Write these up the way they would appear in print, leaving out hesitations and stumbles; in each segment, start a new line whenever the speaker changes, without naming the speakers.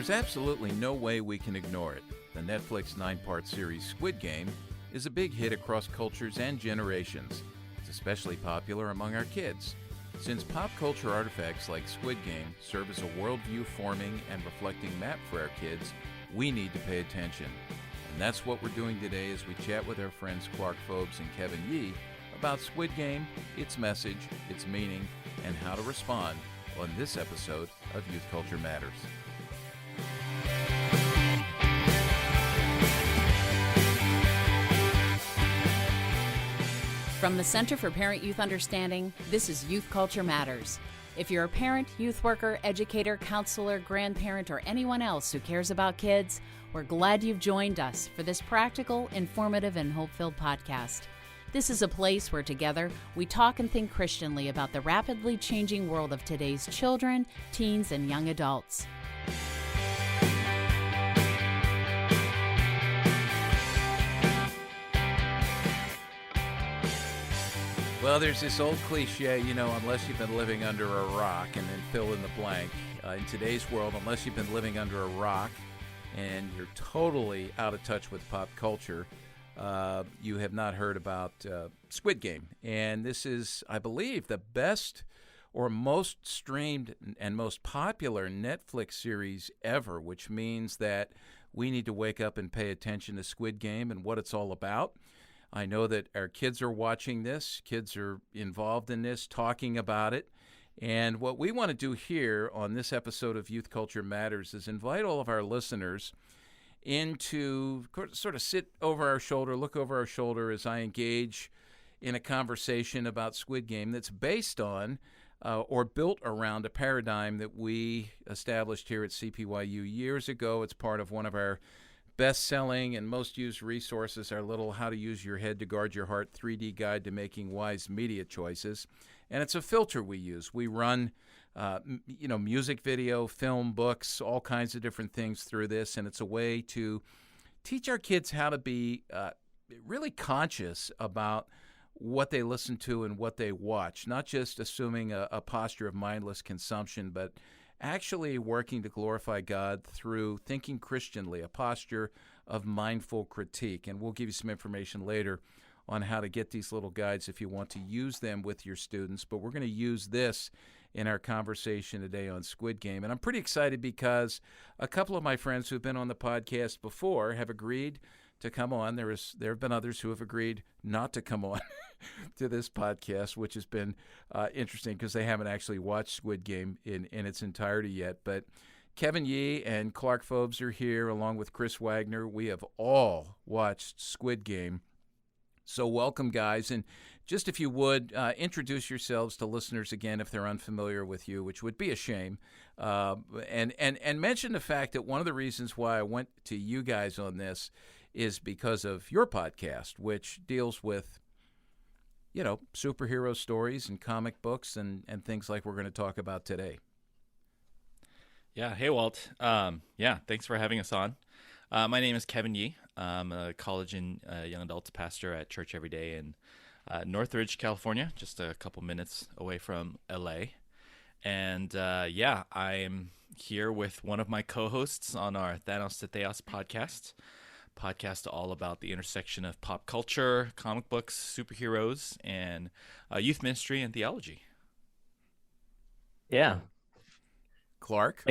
There's absolutely no way we can ignore it. The Netflix 9-part series Squid Game is a big hit across cultures and generations. It's especially popular among our kids. Since pop culture artifacts like Squid Game serve as a worldview forming and reflecting map for our kids, we need to pay attention. And that's what we're doing today as we chat with our friends Clark Fobes and Kevin Yee about Squid Game, its message, its meaning, and how to respond on this episode of Youth Culture Matters.
From the Center for Parent-Youth Understanding, this is Youth Culture Matters. If you're a parent, youth worker, educator, counselor, grandparent, or anyone else who cares about kids, we're glad you've joined us for this practical, informative, and hope-filled podcast. This is a place where together we talk and think Christianly about the rapidly changing world of today's children, teens, and young adults.
Well, there's this old cliche, unless you've been living under a rock, and then fill in the blank. In today's world, unless you've been living under a rock and you're totally out of touch with pop culture, you have not heard about Squid Game. And this is, I believe, the best or most streamed and most popular Netflix series ever, which means that we need to wake up and pay attention to Squid Game and what it's all about. I know that our kids are watching this. Kids are involved in this, talking about it. And what we want to do here on this episode of Youth Culture Matters is invite all of our listeners into sort of sit over our shoulder, look over our shoulder as I engage in a conversation about Squid Game that's based on or built around a paradigm that we established here at CPYU years ago. It's part of one of our best-selling and most used resources, our little How to Use Your Head to Guard Your Heart 3D Guide to Making Wise Media Choices. And it's a filter we use. We run, music video, film, books, all kinds of different things through this. And it's a way to teach our kids how to be really conscious about what they listen to and what they watch, not just assuming a posture of mindless consumption, but actually working to glorify God through thinking Christianly, a posture of mindful critique. And we'll give you some information later on how to get these little guides if you want to use them with your students. But we're going to use this in our conversation today on Squid Game. And I'm pretty excited because a couple of my friends who've been on the podcast before have agreed to come on. There have been others who have agreed not to come on to this podcast, which has been interesting because they haven't actually watched Squid Game in its entirety yet. But Kevin Yee and Clark Fobes are here along with Chris Wagner. We have all watched Squid Game. So welcome, guys. And just if you would, introduce yourselves to listeners again if they're unfamiliar with you, which would be a shame. And mention the fact that one of the reasons why I went to you guys on this is because of your podcast, which deals with, superhero stories and comic books and things like we're going to talk about today.
Yeah. Hey, Walt. Thanks for having us on. My name is Kevin Yee. I'm a college and young adults pastor at Church Every Day in Northridge, California, just a couple minutes away from LA. And I'm here with one of my co-hosts on our Thanos to Theos podcast all about the intersection of pop culture, comic books, superheroes, and youth ministry and theology.
Yeah.
Clark.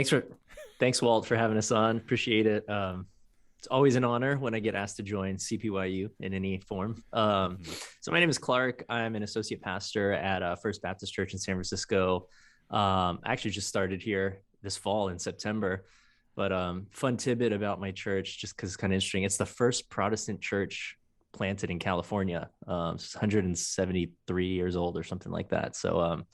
Thanks, Walt, for having us on. Appreciate it. It's always an honor when I get asked to join CPYU in any form. So my name is Clark. I'm an associate pastor at First Baptist Church in San Francisco. I actually just started here this fall in September. But fun tidbit about my church, just because it's kind of interesting. It's the first Protestant church planted in California. It's 173 years old or something like that. So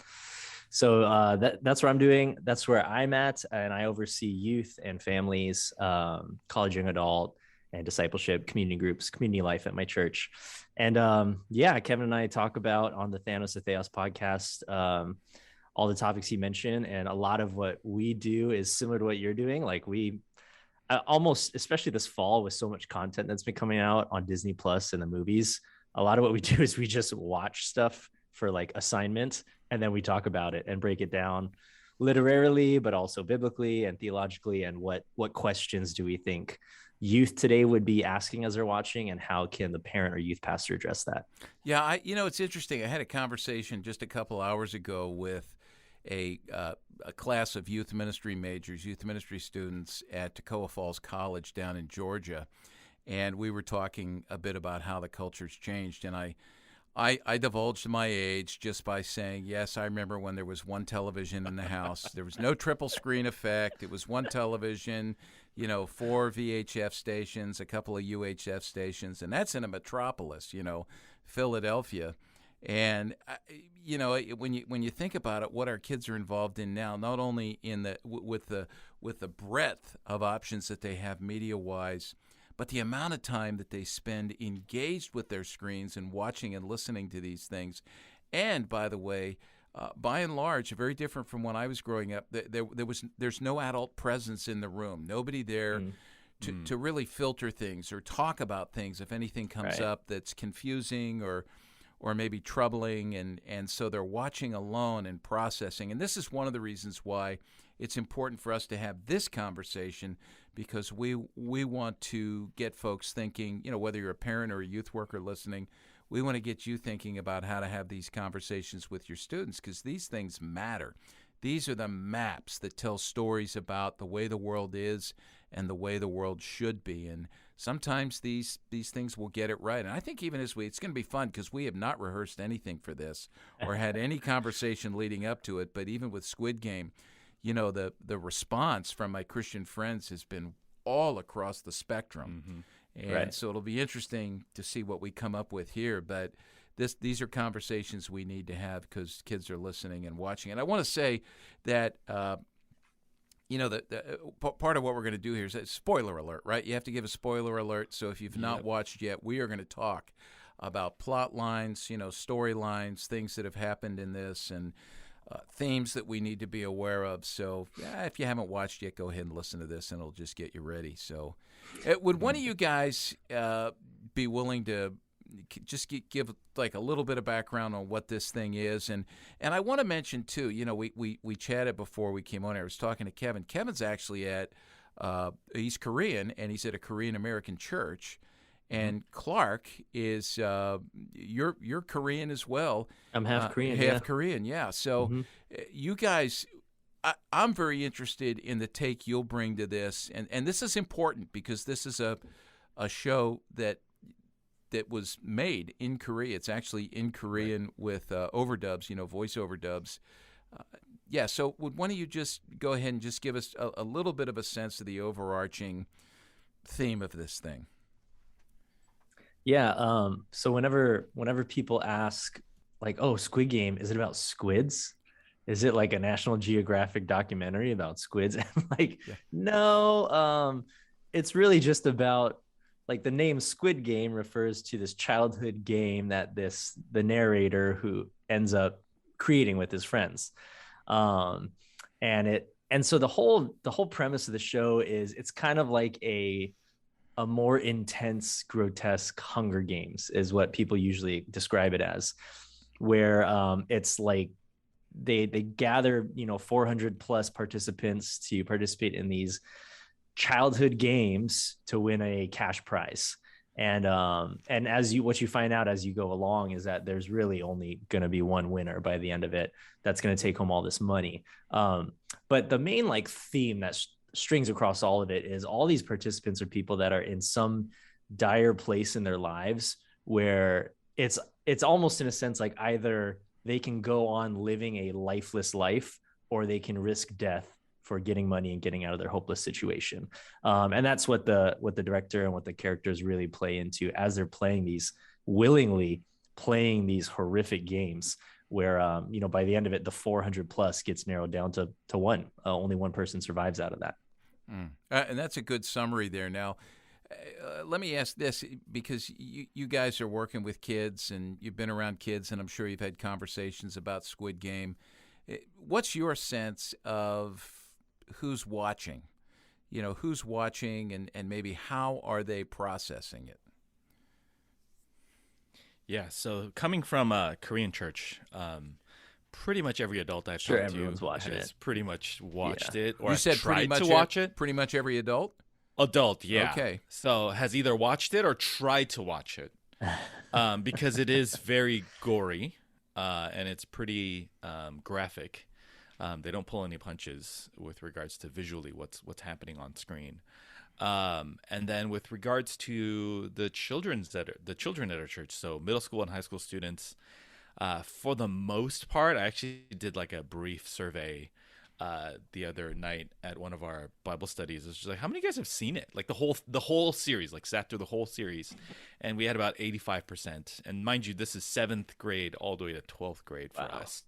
that's what I'm doing. That's where I'm at. And I oversee youth and families, college, young adult, and discipleship, community groups, community life at my church. And Kevin and I talk about on the Thanos to Theos podcast all the topics he mentioned, and a lot of what we do is similar to what you're doing. Like we almost, especially this fall with so much content that's been coming out on Disney Plus and the movies, a lot of what we do is we just watch stuff for like assignment, and then we talk about it and break it down literarily, but also biblically and theologically, and what questions do we think youth today would be asking as they're watching, and how can the parent or youth pastor address that?
Yeah, it's interesting. I had a conversation just a couple hours ago with a class of youth ministry majors, youth ministry students at Toccoa Falls College down in Georgia, and we were talking a bit about how the culture's changed. And I divulged my age just by saying, yes, I remember when there was one television in the house. There was no triple screen effect. It was one television, 4 VHF stations, a couple of UHF stations, and that's in a metropolis, Philadelphia. And when you think about it, what our kids are involved in now, not only in with the breadth of options that they have media-wise, but the amount of time that they spend engaged with their screens and watching and listening to these things. And by the way, by and large, very different from when I was growing up. There's no adult presence in the room. Nobody there to really filter things or talk about things if anything comes up that's confusing or maybe troubling, and so they're watching alone and processing. And this is one of the reasons why it's important for us to have this conversation, because we want to get folks thinking, whether you're a parent or a youth worker listening, we want to get you thinking about how to have these conversations with your students, because these things matter. These are the maps that tell stories about the way the world is and the way the world should be. And sometimes these things will get it right. And I think even as it's going to be fun, because we have not rehearsed anything for this or had any conversation leading up to it. But even with Squid Game, the response from my Christian friends has been all across the spectrum. And so it'll be interesting to see what we come up with here. But these are conversations we need to have because kids are listening and watching. And I want to say that part of what we're going to do here is a spoiler alert, right? You have to give a spoiler alert. So if you've not watched yet, we are going to talk about plot lines, storylines, things that have happened in this, and themes that we need to be aware of. So if you haven't watched yet, go ahead and listen to this, and it'll just get you ready. So would one of you guys be willing to just give like a little bit of background on what this thing is? And I want to mention too, we chatted before we came on. I was talking to Kevin. Kevin's actually he's Korean, and he's at a Korean American church. And Clark is you're Korean as well.
I'm half Korean.
Korean, yeah. So you guys, I'm very interested in the take you'll bring to this, and this is important because this is a show that was made in Korea. It's actually in Korean with overdubs, voice overdubs. So would one of you just go ahead and just give us a little bit of a sense of the overarching theme of this thing?
Yeah. So whenever people ask, like, oh, Squid Game, is it about squids? Is it like a National Geographic documentary about squids? I'm like, no. It's really just about, like, the name Squid Game refers to this childhood game that the narrator who ends up creating with his friends. And so the whole premise of the show is it's kind of like a more intense, grotesque Hunger Games is what people usually describe it as, where it's like they gather 400 plus participants to participate in these childhood games to win a cash prize. And what you find out as you go along is that there's really only going to be one winner by the end of it that's going to take home all this money. But the main theme that strings across all of it is all these participants are people that are in some dire place in their lives where it's almost in a sense like either they can go on living a lifeless life or they can risk death for getting money and getting out of their hopeless situation. And that's what the director and what the characters really play into as they're willingly playing these horrific games where, by the end of it, the 400 plus gets narrowed down to one. Only one person survives out of that.
And that's a good summary there. Now, let me ask this, because you guys are working with kids and you've been around kids, and I'm sure you've had conversations about Squid Game. What's your sense of who's watching? Who's watching and maybe how are they processing it?
Yeah, so coming from a Korean church, pretty much every adult I've
Sure,
talked to
everyone's watching
has
it.
pretty much watched
Yeah.
it or
You said
tried
pretty much
to watch it.
Pretty much every adult.
Adult, yeah.
Okay.
So has either watched it or tried to watch it, because it is very gory, and it's pretty graphic. They don't pull any punches with regards to visually what's happening on screen. And then with regards to the children at our church, so middle school and high school students, for the most part, I actually did like a brief survey the other night at one of our Bible studies. It's just like, how many of you guys have seen it? Like the whole series, like sat through the whole series, and we had about 85%. And mind you, this is 7th grade all the way to 12th grade for us,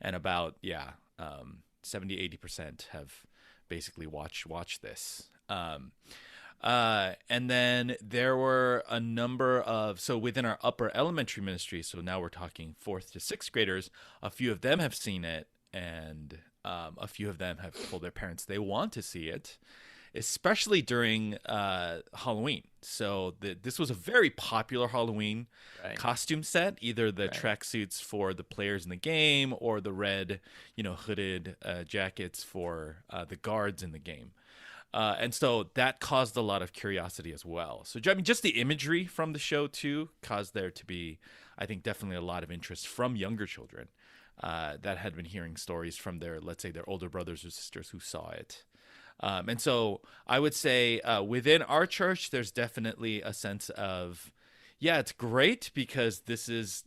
and about 70-80% have basically watched this. And then there were a number of, so within our upper elementary ministry, so now we're talking 4th to 6th graders, a few of them have seen it, and a few of them have told their parents they want to see it, especially during Halloween. So this was a very popular Halloween costume set, either the tracksuits for the players in the game or the red, hooded jackets for the guards in the game. And so that caused a lot of curiosity as well. So, I mean, just the imagery from the show, too, caused there to be, I think, definitely a lot of interest from younger children that had been hearing stories from let's say, their older brothers or sisters who saw it. And so I would say within our church, there's definitely a sense of, it's great because this is,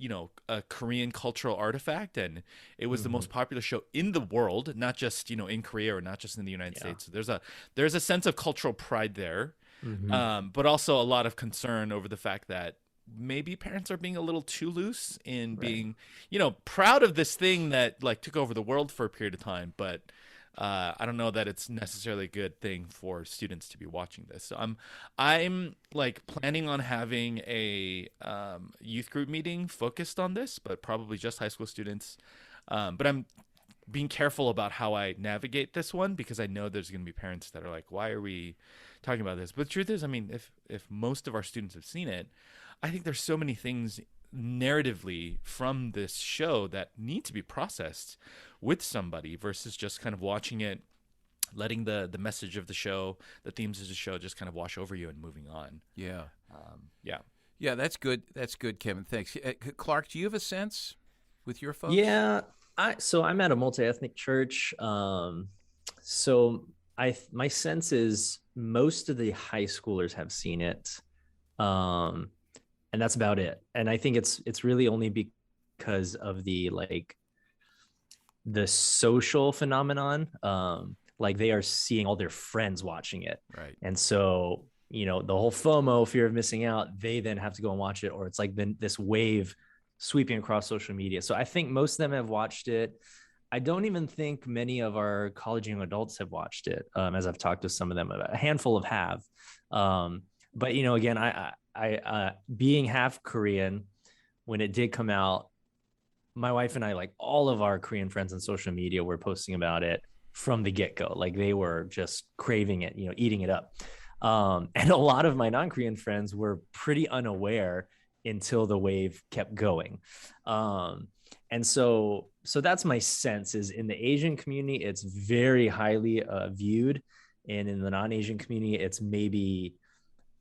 a Korean cultural artifact, and it was the most popular show in the world, not just, in Korea or not just in the United States. So there's a sense of cultural pride there, but also a lot of concern over the fact that maybe parents are being a little too loose in being, proud of this thing that like took over the world for a period of time, but I don't know that it's necessarily a good thing for students to be watching this. So I'm like planning on having a youth group meeting focused on this, but probably just high school students. But I'm being careful about how I navigate this one because I know there's going to be parents that are like, why are we talking about this? But the truth is, I mean, if most of our students have seen it, I think there's so many things narratively from this show that need to be processed with somebody versus just kind of watching it, letting the message of the show, the themes of the show just kind of wash over you and moving on.
Yeah.
Yeah,
that's good. That's good, Kevin. Thanks. Clark, do you have a sense with your folks?
Yeah. So I'm at a multi-ethnic church. So my sense is most of the high schoolers have seen it. And that's about it. And I think it's really only because of the social phenomenon. Like they are seeing all their friends watching it.
Right.
And so, the whole FOMO, fear of missing out, they then have to go and watch it, or it's like been this wave sweeping across social media. So I think most of them have watched it. I don't even think many of our college young adults have watched it. As I've talked to some of them, a handful of have. But, again, I being half Korean, when it did come out, my wife and I, like all of our Korean friends on social media, were posting about it from the get-go. Like they were just craving it, eating it up. And a lot of my non-Korean friends were pretty unaware until the wave kept going. And so that's my sense is in the Asian community, it's very highly viewed. And in the non-Asian community, it's maybe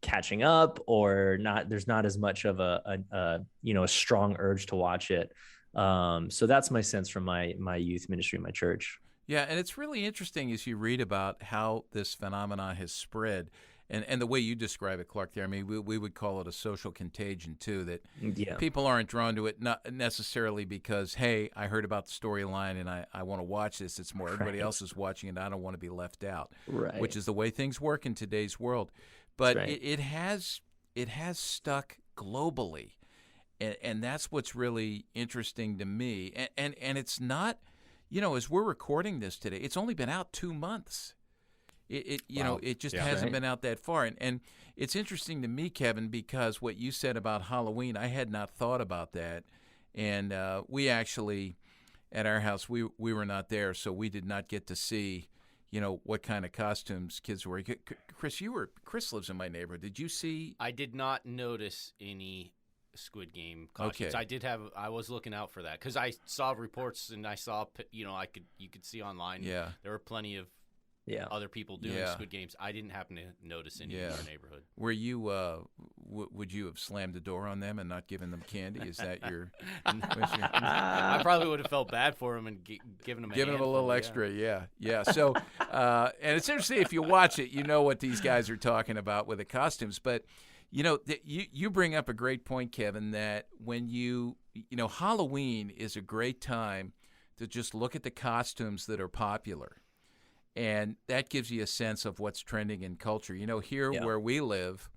catching up or not. There's not as much of a strong urge to watch it. So that's my sense from my youth ministry, my church.
Yeah, and it's really interesting as you read about how this phenomenon has spread, and the way you describe it, Clark. There, I mean, we would call it a social contagion too. That people aren't drawn to it not necessarily because, hey, I heard about the storyline and I want to watch this. It's more everybody else is watching it. And I don't want to be left out.
Right.
Which is the way things work in today's world. But
right.
it has stuck globally, and that's what's really interesting to me. And it's not, as we're recording this today, it's only been out 2 months. It just hasn't been out that far. And it's interesting to me, Kevin, because what you said about Halloween, I had not thought about that. And we actually, at our house, we were not there, so we did not get to see what kind of costumes kids were. Chris lives in my neighborhood. Did you see?
I did not notice any Squid Game costumes.
Okay.
I was looking out for that because I saw reports and I saw, you could see online.
Yeah.
There were plenty of other people doing Squid Games. I didn't happen to notice any in our neighborhood.
Were you? Would you have slammed the door on them and not given them candy? Is that your?
I probably would have felt bad for them and given them
a little extra. Yeah. So, and it's interesting if you watch it, you know what these guys are talking about with the costumes. But you bring up a great point, Kevin. That when Halloween is a great time to just look at the costumes that are popular. And that gives you a sense of what's trending in culture. Here where we live,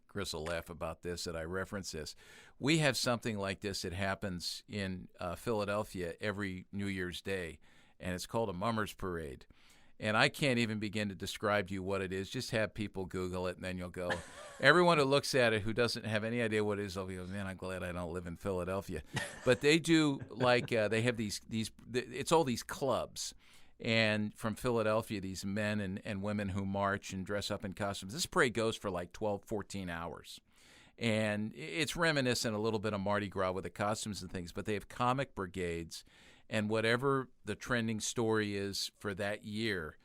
Chris will laugh about this that I reference this. We have something like this that happens in Philadelphia every New Year's Day, and it's called a Mummers Parade. And I can't even begin to describe to you what it is. Just have people Google it, and then you'll go. Everyone who looks at it who doesn't have any idea what it is, they'll be man, I'm glad I don't live in Philadelphia. But they do, they have these it's all these clubs. And from Philadelphia, these men and women who march and dress up in costumes. This parade goes for like 12, 14 hours. And it's reminiscent a little bit of Mardi Gras with the costumes and things, but they have comic brigades. And whatever the trending story is for that year,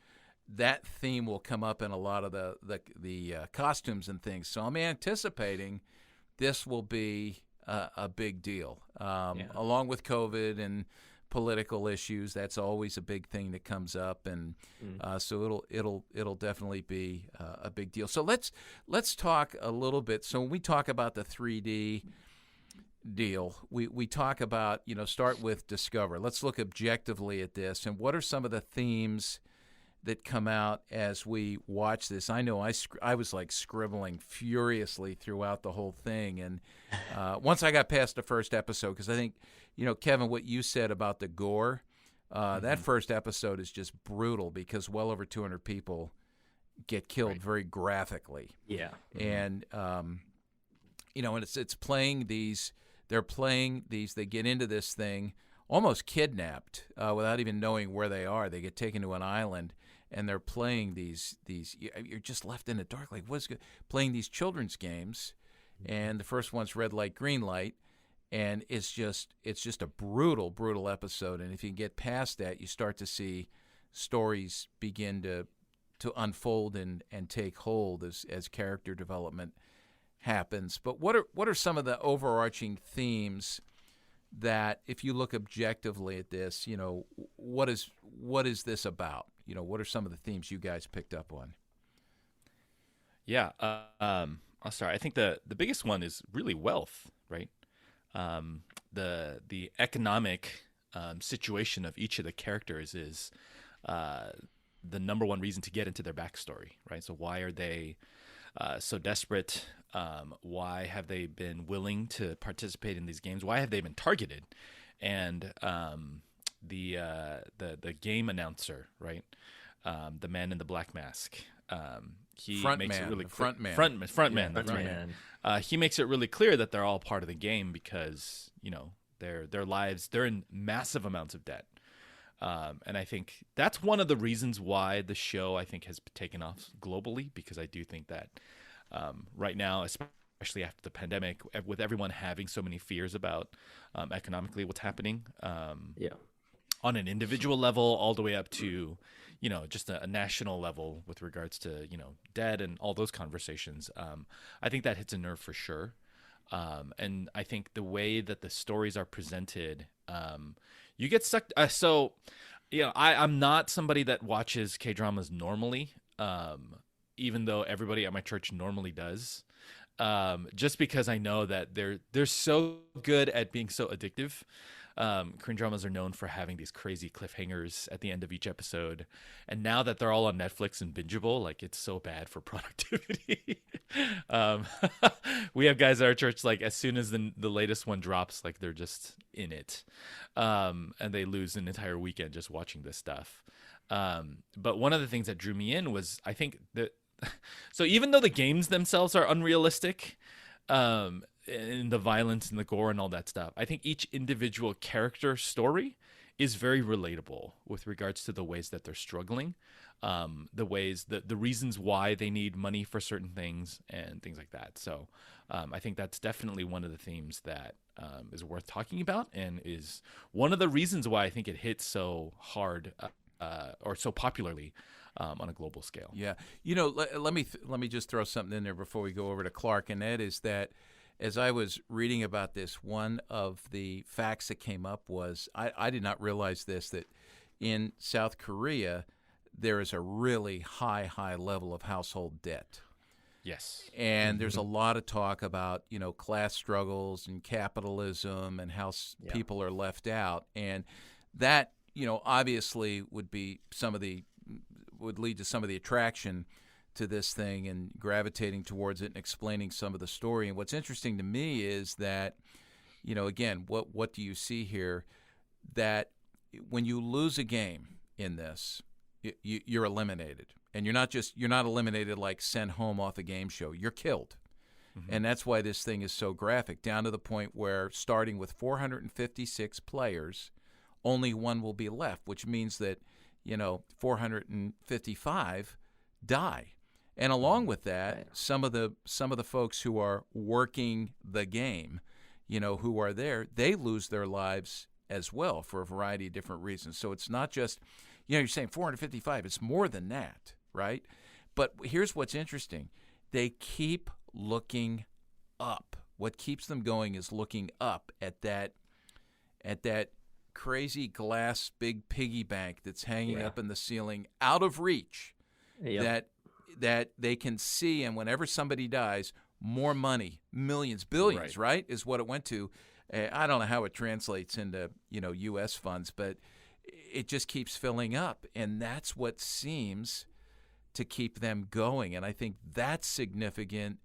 that theme will come up in a lot of the costumes and things. So I'm anticipating this will be a big deal, along with COVID and political issues. That's always a big thing that comes up, and so it'll definitely be a big deal. So let's talk a little bit. So when we talk about the 3D deal, we talk about start with Discover. Let's look objectively at this, and what are some of the themes that come out as we watch this? I know I was like scribbling furiously throughout the whole thing, and once I got past the first episode, because I think, Kevin, what you said about the gore, that first episode is just brutal because well over 200 people get killed very graphically.
Yeah.
And, and it's playing these, they get into this thing almost kidnapped without even knowing where they are. They get taken to an island, and they're playing these. You're just left in the dark. Like, what's good? Playing these children's games, and the first one's red light, green light, and it's just a brutal episode. And if you get past that, you start to see stories begin to unfold and take hold as character development happens. But what are some of the overarching themes that, if you look objectively at this, what is this about? What are some of the themes you guys picked up on?
Yeah, I'll start. I think the biggest one is really wealth, right? The economic situation of each of the characters is the number one reason to get into their backstory, right? So why are they so desperate? Why have they been willing to participate in these games? Why have they been targeted? And the game announcer, right? The man in the black mask. He makes it really clear. Frontman. That's right. He makes it really clear that they're all part of the game because their lives, they're in massive amounts of debt. And I think that's one of the reasons why the show, I think, has taken off globally, because I do think that right now, especially after the pandemic, with everyone having so many fears about economically what's happening, on an individual level all the way up to, just a national level with regards to, debt and all those conversations, I think that hits a nerve for sure. And I think the way that the stories are presented, you get stuck. I'm not somebody that watches K-dramas normally, even though everybody at my church normally does, just because I know that they're so good at being so addictive. Korean dramas are known for having these crazy cliffhangers at the end of each episode, and now that they're all on Netflix and bingeable, like, it's so bad for productivity. We have guys at our church, like, as soon as the latest one drops, like, they're just in it, and they lose an entire weekend just watching this stuff. But one of the things that drew me in was, I think that so even though the games themselves are unrealistic, and the violence and the gore and all that stuff, I think each individual character story is very relatable with regards to the ways that they're struggling, the reasons why they need money for certain things and things like that. So I think that's definitely one of the themes that is worth talking about, and is one of the reasons why I think it hits so hard or so popularly on a global scale.
Yeah. Let me just throw something in there before we go over to Clark, and that is that as I was reading about this, one of the facts that came up was I did not realize this, that in South Korea there is a really high level of household debt.
Yes.
And there's a lot of talk about, class struggles and capitalism and how people are left out. And that, obviously would lead to some of the attraction to this thing and gravitating towards it and explaining some of the story. And what's interesting to me is that, again, what do you see here? That when you lose a game in this, you're eliminated. And you're not eliminated like sent home off a game show. You're killed. Mm-hmm. And that's why this thing is so graphic, down to the point where starting with 456 players, only one will be left, which means that, 455 die. And along with that, some of the folks who are working the game, who are there, they lose their lives as well for a variety of different reasons. So it's not just, you're saying 455, it's more than that, right? But here's what's interesting. They keep looking up. What keeps them going is looking up at that crazy glass big piggy bank that's hanging up in the ceiling, out of reach, that they can see. And whenever somebody dies, more money, millions, billions, right, is what it went to. I don't know how it translates into, U.S. funds, but it just keeps filling up. And that's what seems to keep them going. And I think that's significant,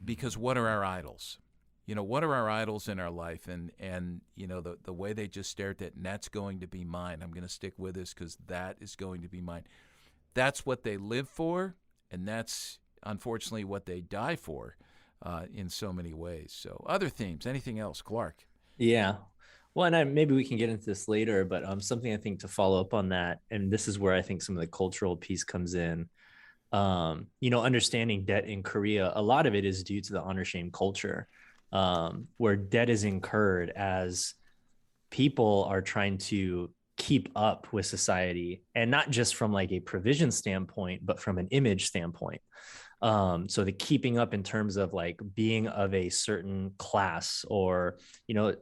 because what are our idols? What are our idols in our life? And the way they just stare at that, and that's going to be mine. I'm going to stick with this because that is going to be mine. That's what they live for, and that's unfortunately what they die for in so many ways. So other themes, anything else, Clark?
Yeah. Well, and maybe we can get into this later, but something I think to follow up on that, and this is where I think some of the cultural piece comes in, understanding debt in Korea, a lot of it is due to the honor shame culture, where debt is incurred as people are trying to keep up with society, and not just from like a provision standpoint, but from an image standpoint. So the keeping up in terms of like being of a certain class, or,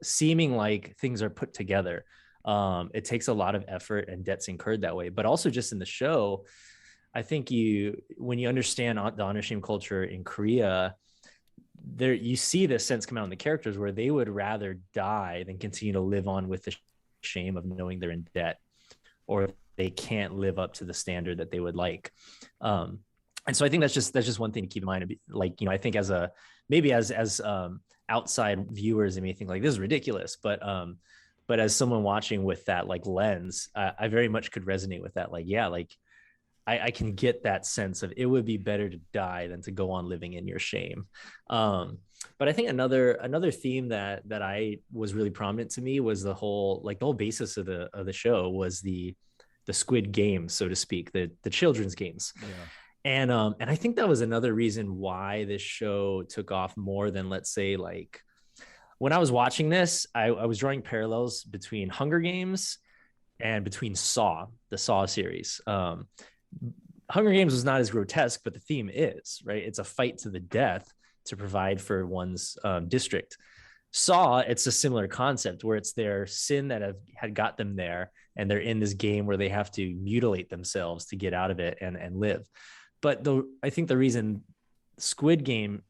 seeming like things are put together. It takes a lot of effort, and debt's incurred that way. But also just in the show, I think when you understand the honor shame culture in Korea, there you see this sense come out in the characters where they would rather die than continue to live on with the shame of knowing they're in debt, or they can't live up to the standard that they would like. And so I think that's just one thing to keep in mind. Like, I think as outside viewers, they may think like, this is ridiculous, but as someone watching with that like lens, I very much could resonate with that. Like, yeah, like I can get that sense of it would be better to die than to go on living in your shame. But I think another theme that I was really prominent to me was the whole basis of the show was the Squid Game, so to speak, the children's games. Yeah. And I think that was another reason why this show took off more than, let's say, like when I was watching this, I was drawing parallels between Hunger Games and between Saw, the Saw series. Hunger Games was not as grotesque, but the theme is, right? It's a fight to the death to provide for one's district. Saw, it's a similar concept where it's their sin that had got them there, and they're in this game where they have to mutilate themselves to get out of it and live. But I think the reason Squid Game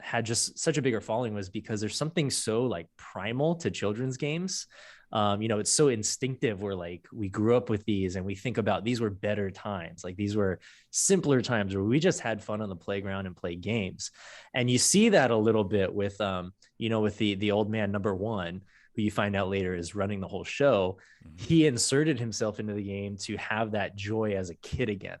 had just such a bigger following was because there's something so like primal to children's games. It's so instinctive where like we grew up with these and we think about these were better times. Like these were simpler times where we just had fun on the playground and play games. And you see that a little bit with, with the old man number one, who you find out later is running the whole show. Mm-hmm. He inserted himself into the game to have that joy as a kid again.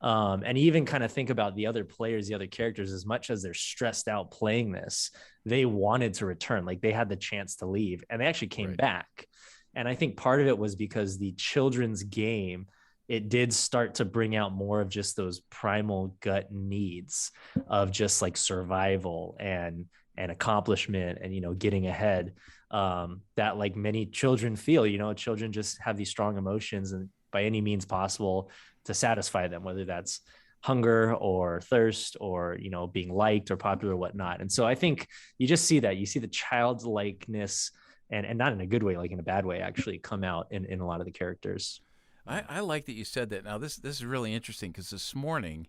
And even kind of think about the other players, the other characters, as much as they're stressed out playing this, they wanted to return. Like they had the chance to leave and they actually came back. And I think part of it was because the children's game, it did start to bring out more of just those primal gut needs of just like survival and accomplishment and, you know, getting ahead, that like many children feel. You know, children just have these strong emotions, and by any means possible to satisfy them, whether that's hunger or thirst or, you know, being liked or popular or whatnot. And so I think you just see that, you see the childlikeness, and not in a good way, like in a bad way, actually come out in a lot of the characters.
I like that you said that. Now, this is really interesting, because this morning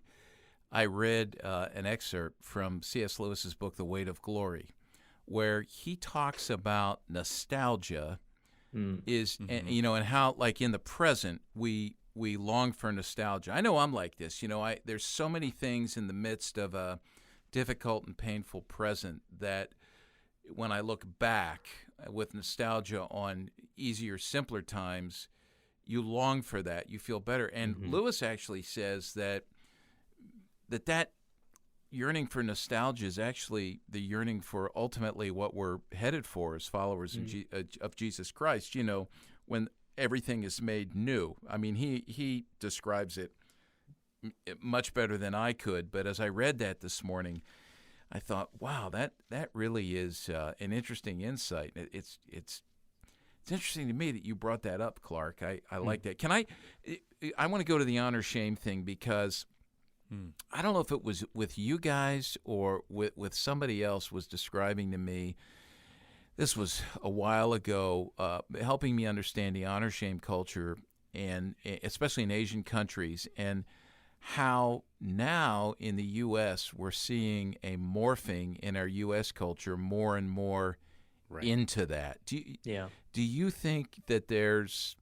I read an excerpt from C.S. Lewis's book, The Weight of Glory, where he talks about nostalgia is, and, you know, and how, like, in the present, we long for nostalgia. I know I'm like this. You know, there's so many things in the midst of a difficult and painful present that when I look back with nostalgia on easier, simpler times, you long for that. You feel better. And Lewis actually says that yearning for nostalgia is actually the yearning for ultimately what we're headed for as followers of Jesus Christ, you know, when everything is made new. I mean, he describes it much better than I could. But as I read that this morning, I thought, wow, that really is an interesting insight. It's interesting to me that you brought that up, Clark. I like that. I want to go to the honor shame thing, because I don't know if it was with you guys or with somebody else was describing to me. This was a while ago, helping me understand the honor shame culture, and especially in Asian countries, and how now in the U.S. we're seeing a morphing in our U.S. culture more and more into that. Do you think that there's,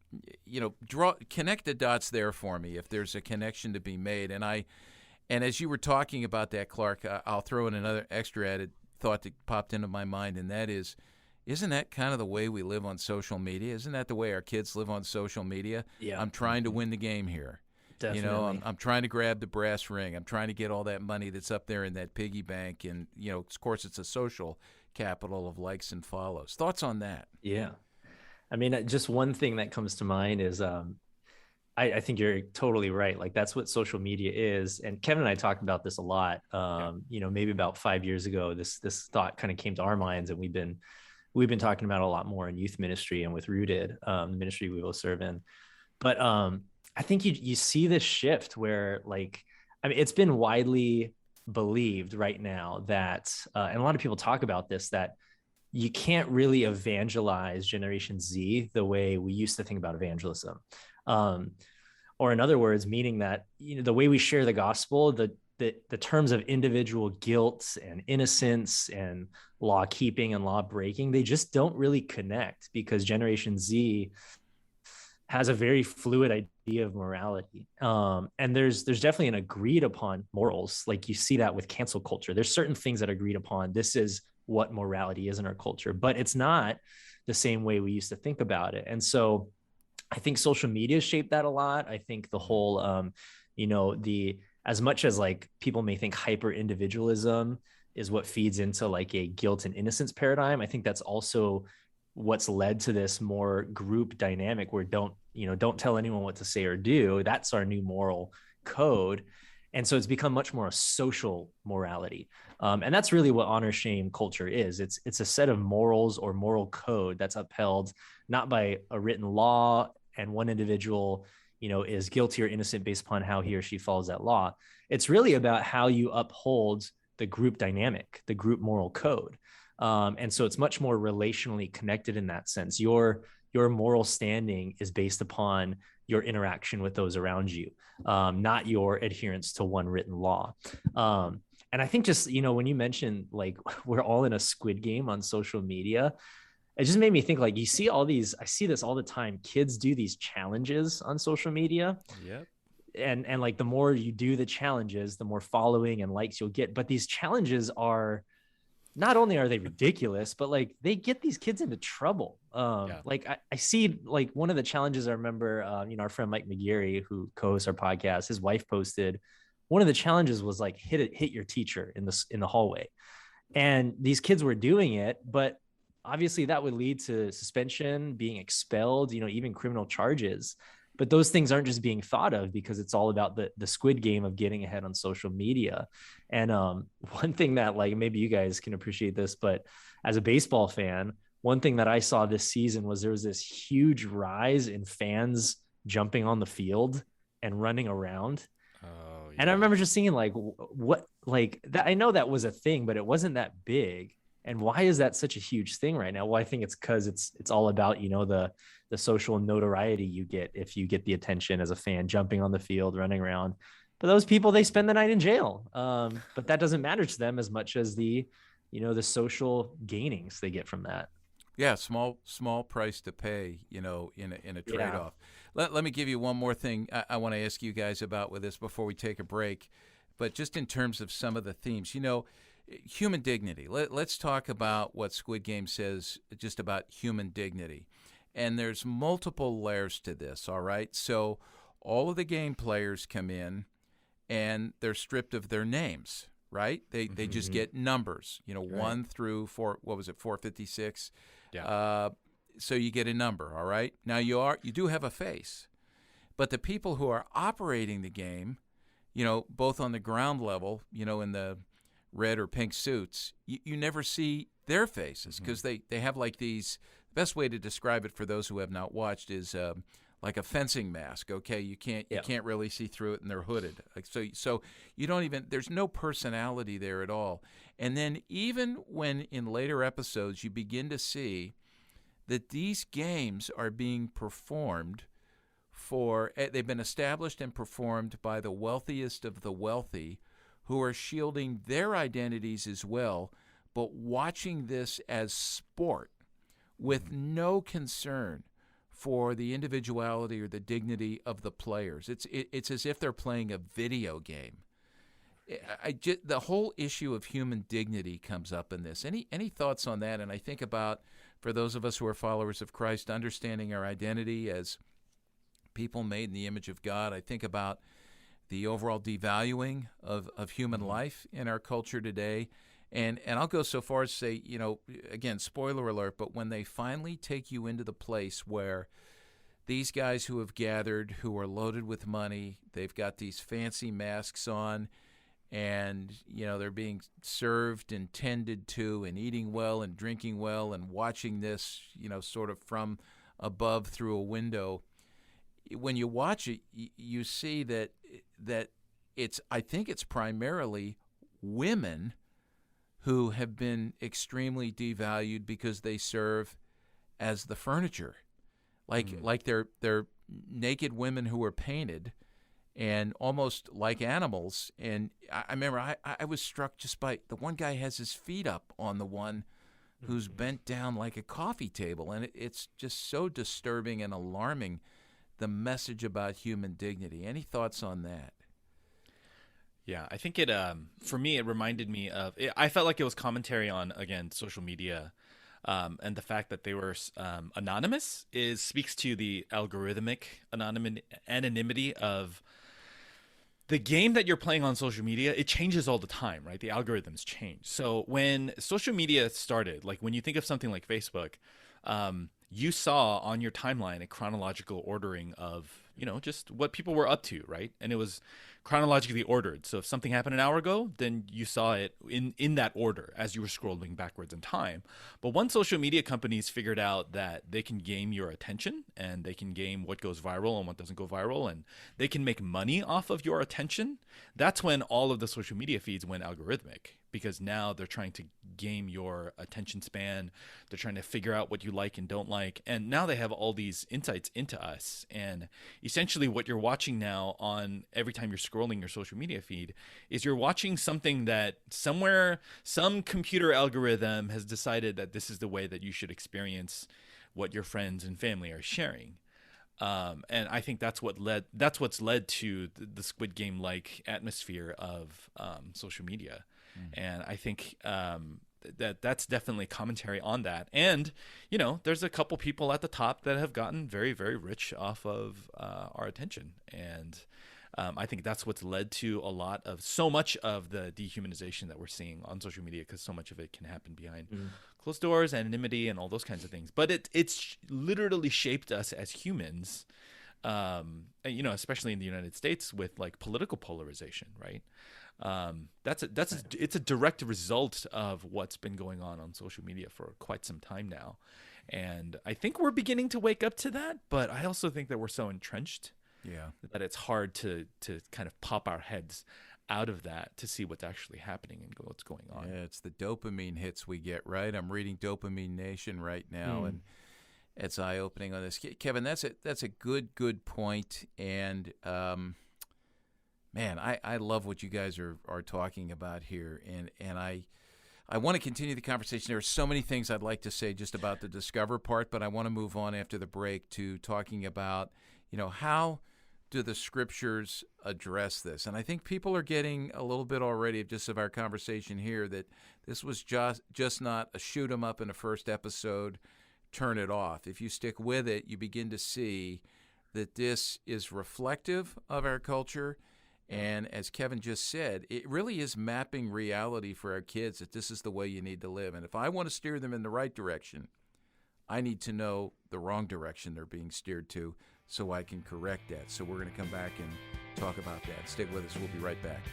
you know, connect the dots there for me if there's a connection to be made? And as you were talking about that, Clark, I'll throw in another extra added thought that popped into my mind, and that is, isn't that kind of the way we live on social media? Isn't that the way our kids live on social media?
Yeah.
I'm trying to win the game here.
Definitely.
You know, I'm trying to grab the brass ring. I'm trying to get all that money that's up there in that piggy bank. And, you know, of course, it's a social capital of likes and follows. Thoughts on that?
Yeah. I mean, just one thing that comes to mind is I think you're totally right. Like, that's what social media is. And Kevin and I talked about this a lot. You know, maybe about 5 years ago, this thought kind of came to our minds, and we've been talking about it a lot more in youth ministry and with Rooted, the ministry we will serve in. But I think you see this shift where, like, I mean, it's been widely believed right now that, and a lot of people talk about this, that you can't really evangelize Generation Z the way we used to think about evangelism. Or in other words, meaning that, you know, the way we share the gospel, the terms of individual guilt and innocence and law keeping and law breaking, they just don't really connect, because Generation Z has a very fluid idea of morality. And there's definitely an agreed upon morals. Like, you see that with cancel culture. There's certain things that are agreed upon. This is what morality is in our culture, but it's not the same way we used to think about it. And so I think social media shaped that a lot. I think the whole, you know, as much as like people may think hyper individualism is what feeds into like a guilt and innocence paradigm, I think that's also what's led to this more group dynamic where don't tell anyone what to say or do. That's our new moral code. And so it's become much more a social morality. And that's really what honor shame culture is. It's a set of morals or moral code that's upheld not by a written law, and one individual, you know, is guilty or innocent based upon how he or she follows that law. It's really about how you uphold the group dynamic, the group moral code. And so it's much more relationally connected in that sense. Your moral standing is based upon your interaction with those around you, not your adherence to one written law. And I think just, you know, when you mentioned like we're all in a Squid Game on social media, it just made me think, like, I see this all the time. Kids do these challenges on social media.
Yep.
And like, the more you do the challenges, the more following and likes you'll get. But these challenges are, not only are they ridiculous, but like they get these kids into trouble. Like I see like one of the challenges I remember, you know, our friend Mike McGarry, who co-hosts our podcast, his wife posted, one of the challenges was like, hit your teacher in the hallway. And these kids were doing it, but obviously that would lead to suspension, being expelled, even criminal charges. But those things aren't just being thought of because it's all about the Squid Game of getting ahead on social media. And one thing that, like, maybe you guys can appreciate this, but as a baseball fan, one thing that I saw this season was there was this huge rise in fans jumping on the field and running around. Oh, yeah. And I remember just seeing like, what, like that, I know that was a thing, but it wasn't that big. And why is that such a huge thing right now? Well, I think it's because it's all about, the social notoriety you get if you get the attention as a fan, jumping on the field, running around. But those people, they spend the night in jail. But that doesn't matter to them as much as the social gainings they get from that.
Yeah, small price to pay, in a trade-off. Let me give you one more thing I want to ask you guys about with this before we take a break. But just in terms of some of the themes, human dignity. Let's talk about what Squid Game says just about human dignity. And there's multiple layers to this, all right? So all of the game players come in, and they're stripped of their names, right? They just get numbers, 1 through 4, 456? Yeah. So you get a number, all right? Now you do have a face. But the people who are operating the game, both on the ground level, in the red or pink suits, you never see their faces because they have like these. The best way to describe it for those who have not watched is like a fencing mask. Okay, you can't really see through it, and they're hooded. So you don't even, there's no personality there at all. And then even when in later episodes you begin to see that these games are being performed they've been established and performed by the wealthiest of the wealthy, who are shielding their identities as well, but watching this as sport with no concern for the individuality or the dignity of the players. It's as if they're playing a video game. The whole issue of human dignity comes up in this. Any thoughts on that? And I think about, for those of us who are followers of Christ, understanding our identity as people made in the image of God. I think about the overall devaluing of human life in our culture today. And I'll go so far as to say, again, spoiler alert, but when they finally take you into the place where these guys who have gathered, who are loaded with money, they've got these fancy masks on, and, they're being served and tended to and eating well and drinking well and watching this, sort of from above through a window. When you watch it, you see that I think it's primarily women who have been extremely devalued because they serve as the furniture, like they're naked women who are painted and almost like animals. And I remember I was struck just by the one guy has his feet up on the one who's bent down like a coffee table, and it's just so disturbing and alarming, the message about human dignity. Any thoughts on that?
Yeah, I think it, for me, it reminded me of, I felt like it was commentary on, again, social media, and the fact that they were anonymous speaks to the algorithmic anonymity of the game that you're playing on social media. It changes all the time, right? The algorithms change. So when social media started, like when you think of something like Facebook, you saw on your timeline a chronological ordering of, just what people were up to, right? And it was chronologically ordered. So if something happened an hour ago, then you saw it in that order as you were scrolling backwards in time. But once social media companies figured out that they can game your attention, and they can game what goes viral and what doesn't go viral, and they can make money off of your attention, that's when all of the social media feeds went algorithmic, because now they're trying to game your attention span. They're trying to figure out what you like and don't like. And now they have all these insights into us. And essentially what you're watching now on every time you're scrolling your social media feed is you're watching something that somewhere, some computer algorithm has decided that this is the way that you should experience what your friends and family are sharing. And I think that's what's led to the Squid Game like atmosphere of social media. And I think that's definitely commentary on that. And, there's a couple people at the top that have gotten very, very rich off of our attention. And I think that's what's led to so much of the dehumanization that we're seeing on social media, because so much of it can happen behind closed doors, anonymity, and all those kinds of things. But it's literally shaped us as humans, especially in the United States with like political polarization, right? It's a direct result of what's been going on social media for quite some time now. And I think we're beginning to wake up to that, but I also think that we're so entrenched that it's hard to kind of pop our heads out of that to see what's actually happening and what's going on.
Yeah, it's the dopamine hits we get, right? I'm reading Dopamine Nation right now, and it's eye-opening on this. Kevin, that's a good point. And man, I love what you guys are talking about here, and I want to continue the conversation. There are so many things I'd like to say just about the discover part, but I want to move on after the break to talking about, how do the scriptures address this? And I think people are getting a little bit already of our conversation here that this was just not a shoot 'em up in a first episode, turn it off. If you stick with it, you begin to see that this is reflective of our culture. And as Kevin just said, it really is mapping reality for our kids, that this is the way you need to live. And if I want to steer them in the right direction, I need to know the wrong direction they're being steered to so I can correct that. So we're going to come back and talk about that. Stick with us. We'll be right back.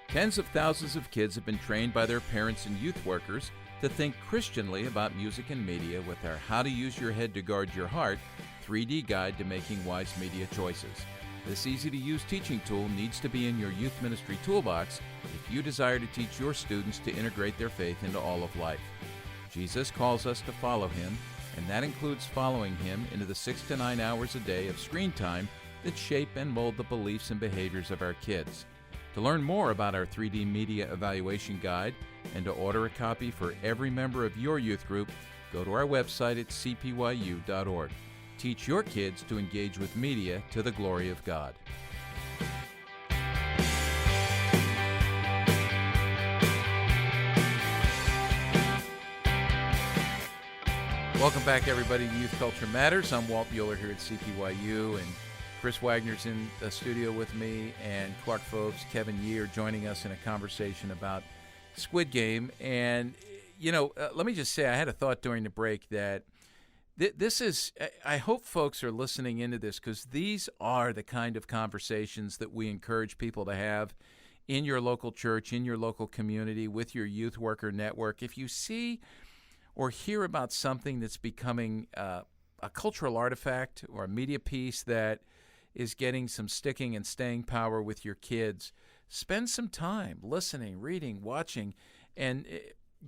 Tens of thousands of kids have been trained by their parents and youth workers to think Christianly about music and media with our How to Use Your Head to Guard Your Heart 3D Guide to Making Wise Media Choices. This easy-to-use teaching tool needs to be in your youth ministry toolbox if you desire to teach your students to integrate their faith into all of life. Jesus calls us to follow him, and that includes following him into the 6 to 9 hours a day of screen time that shape and mold the beliefs and behaviors of our kids. To learn more about our 3D Media Evaluation Guide and to order a copy for every member of your youth group, go to our website at cpyu.org. Teach your kids to engage with media to the glory of God. Welcome back, everybody, to Youth Culture Matters. I'm Walt Mueller here at CPYU, and Chris Wagner's in the studio with me, and Clark Fobes, Kevin Yee are joining us in a conversation about Squid Game. And, let me just say, I had a thought during the break that this is, I hope folks are listening into this, because these are the kind of conversations that we encourage people to have in your local church, in your local community, with your youth worker network. If you see or hear about something that's becoming a cultural artifact or a media piece that is getting some sticking and staying power with your kids, spend some time listening, reading, watching, and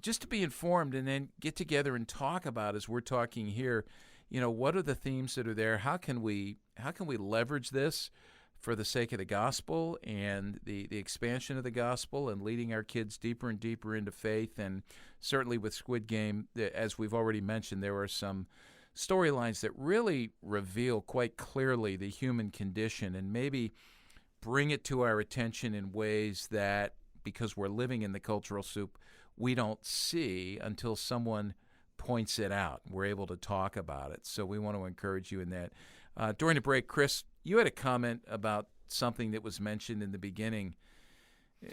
just to be informed, and then get together and talk about, as we're talking here, what are the themes that are there? How can we leverage this for the sake of the gospel and the expansion of the gospel and leading our kids deeper and deeper into faith? And certainly with Squid Game, as we've already mentioned, there are some storylines that really reveal quite clearly the human condition and maybe bring it to our attention in ways that, because we're living in the cultural soup, we don't see until someone points it out. We're able to talk about it. So we want to encourage you in that. During the break, Chris, you had a comment about something that was mentioned in the beginning.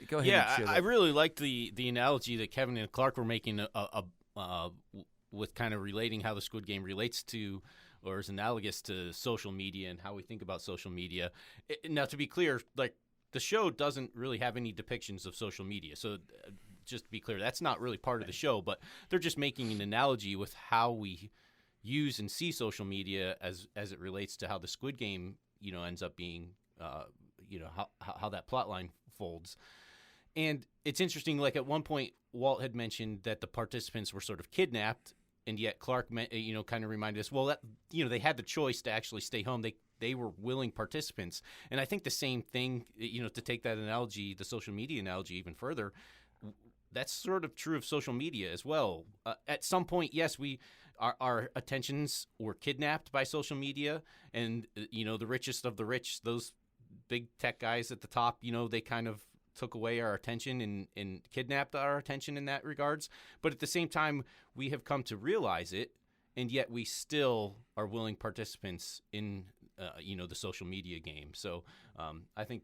Go ahead.
Yeah, I really liked the analogy that Kevin and Clark were making with kind of relating how the Squid Game relates to, or is analogous to, social media and how we think about social media. Now, to be clear, like, the show doesn't really have any depictions of social media. So just to be clear, that's not really part of the show, but they're just making an analogy with how we use and see social media as it relates to how the Squid Game, ends up being, how that plot line folds. And it's interesting, like, at one point, Walt had mentioned that the participants were sort of kidnapped, and yet Clark, kind of reminded us, well, that, they had the choice to actually stay home. They were willing participants. And I think the same thing, to take that analogy, the social media analogy, even further, that's sort of true of social media as well. At some point, yes, our attentions were kidnapped by social media, and the richest of the rich, those big tech guys at the top, they kind of took away our attention and kidnapped our attention in that regards. But at the same time, we have come to realize it, and yet we still are willing participants in the social media game. So I think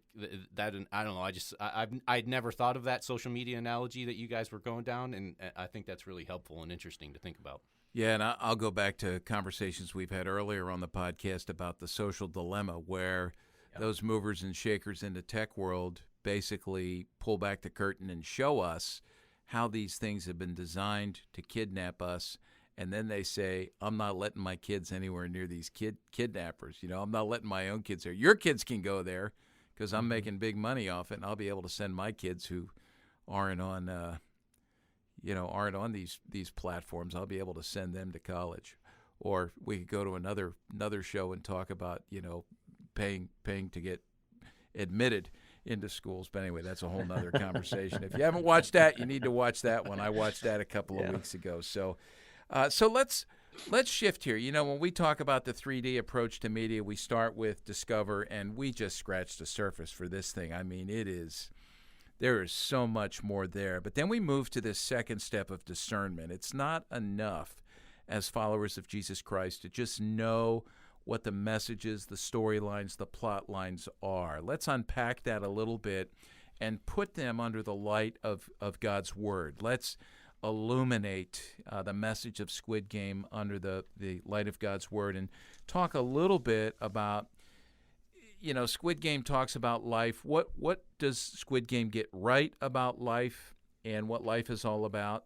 that I don't know. I'd never thought of that social media analogy that you guys were going down, and I think that's really helpful and interesting to think about.
Yeah, and I'll go back to conversations we've had earlier on the podcast about the social dilemma, where those movers and shakers in the tech world basically pull back the curtain and show us how these things have been designed to kidnap us. And then they say, I'm not letting my kids anywhere near these kidnappers. I'm not letting my own kids there. Your kids can go there because I'm making big money off it, and I'll be able to send my kids who aren't on these platforms. I'll be able to send them to college. Or we could go to another show and talk about, paying to get admitted into schools. But anyway, that's a whole nother conversation. If you haven't watched that, you need to watch that one. I watched that a couple of weeks ago. So let's shift here. When we talk about the 3D approach to media, we start with discover, and we just scratched the surface for this thing. I mean, there is so much more there. But then we move to this second step of discernment. It's not enough as followers of Jesus Christ to just know what the messages, the storylines, the plot lines are. Let's unpack that a little bit and put them under the light of God's Word. Let's illuminate the message of Squid Game under the light of God's Word and talk a little bit about, Squid Game talks about life. What does Squid Game get right about life and what life is all about,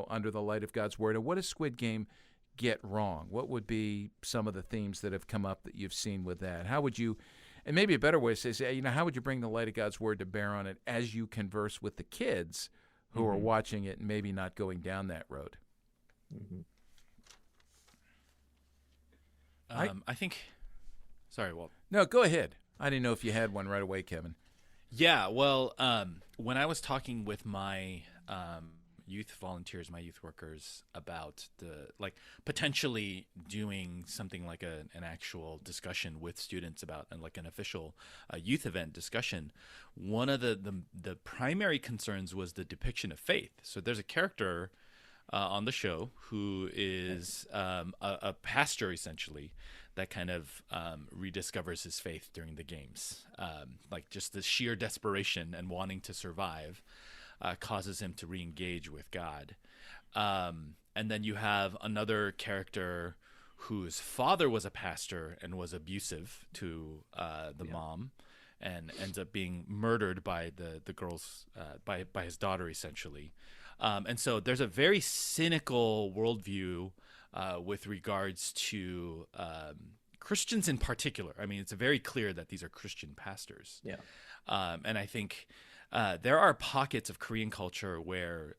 under the light of God's Word? And what does Squid Game get wrong? What would be some of the themes that have come up that you've seen with that? How would you, and maybe a better way to say, how would you bring the light of God's Word to bear on it as you converse with the kids who are watching it and maybe not going down that road?
I think, sorry, Walt.
No, go ahead. I didn't know if you had one right away, Kevin.
Yeah, well, when I was talking with my youth volunteers, my youth workers, about potentially doing something like an actual discussion with students about an official youth event discussion, one of the primary concerns was the depiction of faith. So there's a character on the show who is a pastor, essentially, that kind of rediscovers his faith during the games. Just the sheer desperation and wanting to survive causes him to re-engage with God. And then you have another character whose father was a pastor and was abusive to the mom, and ends up being murdered by the girl's by his daughter, essentially. And so there's a very cynical worldview with regards to Christians in particular. I mean, it's very clear that these are Christian pastors.
Yeah.
And I think there are pockets of Korean culture where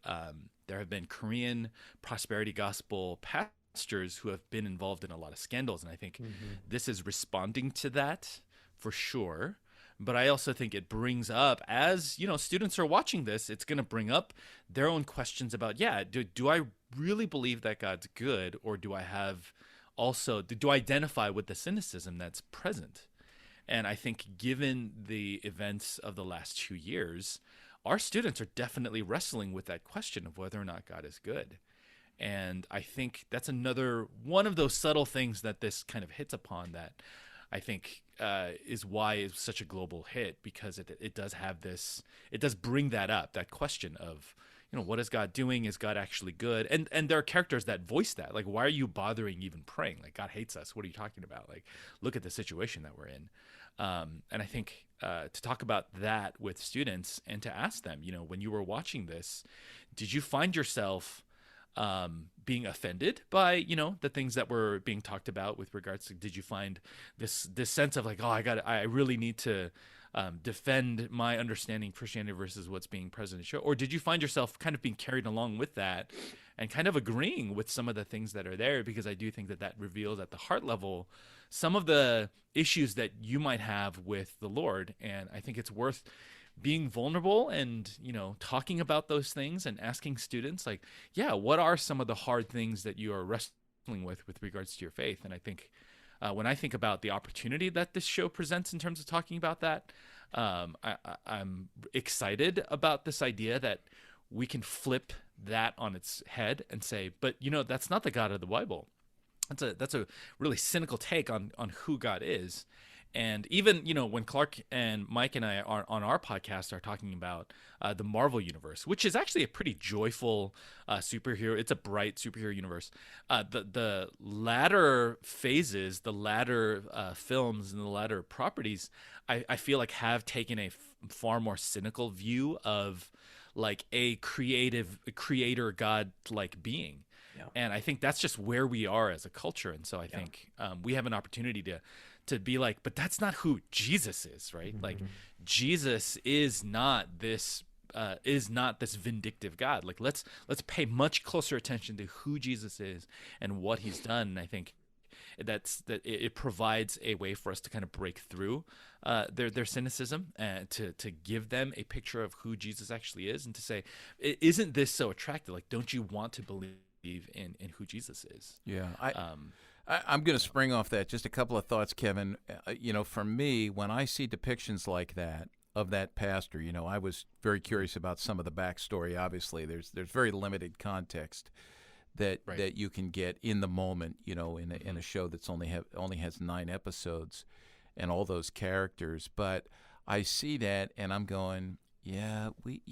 there have been Korean prosperity gospel pastors who have been involved in a lot of scandals. And I think this is responding to that for sure. But I also think it brings up, as students are watching this, it's going to bring up their own questions about, do I really believe that God's good, or do I identify with the cynicism that's present? And I think given the events of the last 2 years, our students are definitely wrestling with that question of whether or not God is good. And I think that's another one of those subtle things that this kind of hits upon that I think is why it's such a global hit, because it does have this, it does bring that up, that question of, what is God doing? Is God actually good? And there are characters that voice that. Like, why are you bothering even praying? Like, God hates us. What are you talking about? Like, look at the situation that we're in. And I think to talk about that with students and to ask them, when you were watching this, did you find yourself being offended by, the things that were being talked about with regards to, did you find this sense of like, I really need to defend my understanding of Christianity versus what's being present in the show? Or did you find yourself kind of being carried along with that and kind of agreeing with some of the things that are there? Because I do think that reveals at the heart level some of the issues that you might have with the Lord. And I think it's worth being vulnerable and, talking about those things and asking students like, what are some of the hard things that you are wrestling with regards to your faith? And I think when I think about the opportunity that this show presents in terms of talking about that, I'm excited about this idea that we can flip that on its head and say, but that's not the God of the Bible. That's a really cynical take on who God is. And even, when Clark and Mike and I are on our podcast are talking about the Marvel universe, which is actually a pretty joyful superhero. It's a bright superhero universe. The latter phases, the latter films and the latter properties, I feel like have taken a far more cynical view of like a creator God like being. Yeah. And I think that's just where we are as a culture. And so I think we have an opportunity to be like, but that's not who Jesus is, right? Mm-hmm. Like Jesus is not this vindictive God. Like let's pay much closer attention to who Jesus is and what he's done. And I think that it provides a way for us to kind of break through their cynicism and to give them a picture of who Jesus actually is, and to say, isn't this so attractive? Like, don't you want to believe in who Jesus is?
Yeah. I'm going to spring off that. Just a couple of thoughts, Kevin. For me, when I see depictions like that of that pastor, I was very curious about some of the backstory. Obviously, there's very limited context that you can get in the moment, in a show that's only has 9 episodes and all those characters. But I see that and I'm going, yeah, we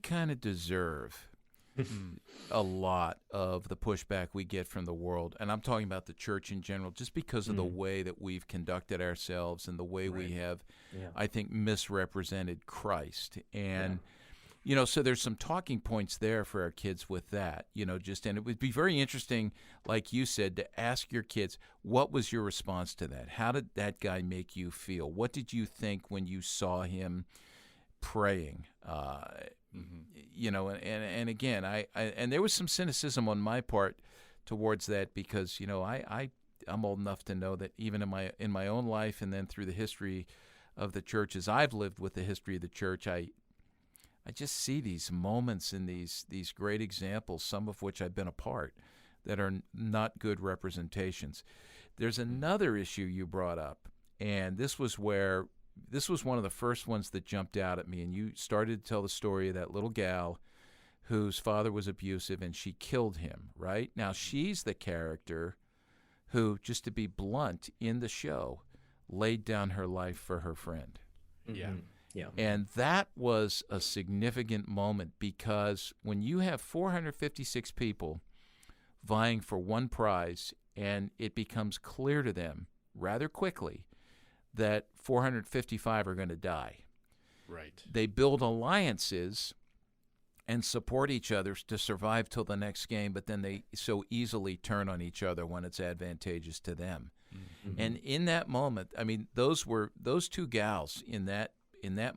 kind of deserve a lot of the pushback we get from the world, and I'm talking about the church in general, just because of the way that we've conducted ourselves and the way we have, I think, misrepresented Christ. And so there's some talking points there for our kids with that, and it would be very interesting, like you said, to ask your kids, what was your response to that? How did that guy make you feel? What did you think when you saw him praying? And again, I and there was some cynicism on my part towards that, because I'm old enough to know that even in my own life, and then through the history of the church, as I've lived with the history of the church, I just see these moments and these great examples, some of which I've been a part, that are not good representations. There's another issue you brought up, and this was one of the first ones that jumped out at me, and you started to tell the story of that little gal whose father was abusive and she killed him, right? Now, she's the character who, just to be blunt, in the show, laid down her life for her friend.
Yeah.
Yeah.
And that was a significant moment, because when you have 456 people vying for one prize, and it becomes clear to them rather quickly that 455 are going to die.
Right.
They build alliances and support each other to survive till the next game, but then they so easily turn on each other when it's advantageous to them. Mm-hmm. And in that moment, I mean, those two gals in that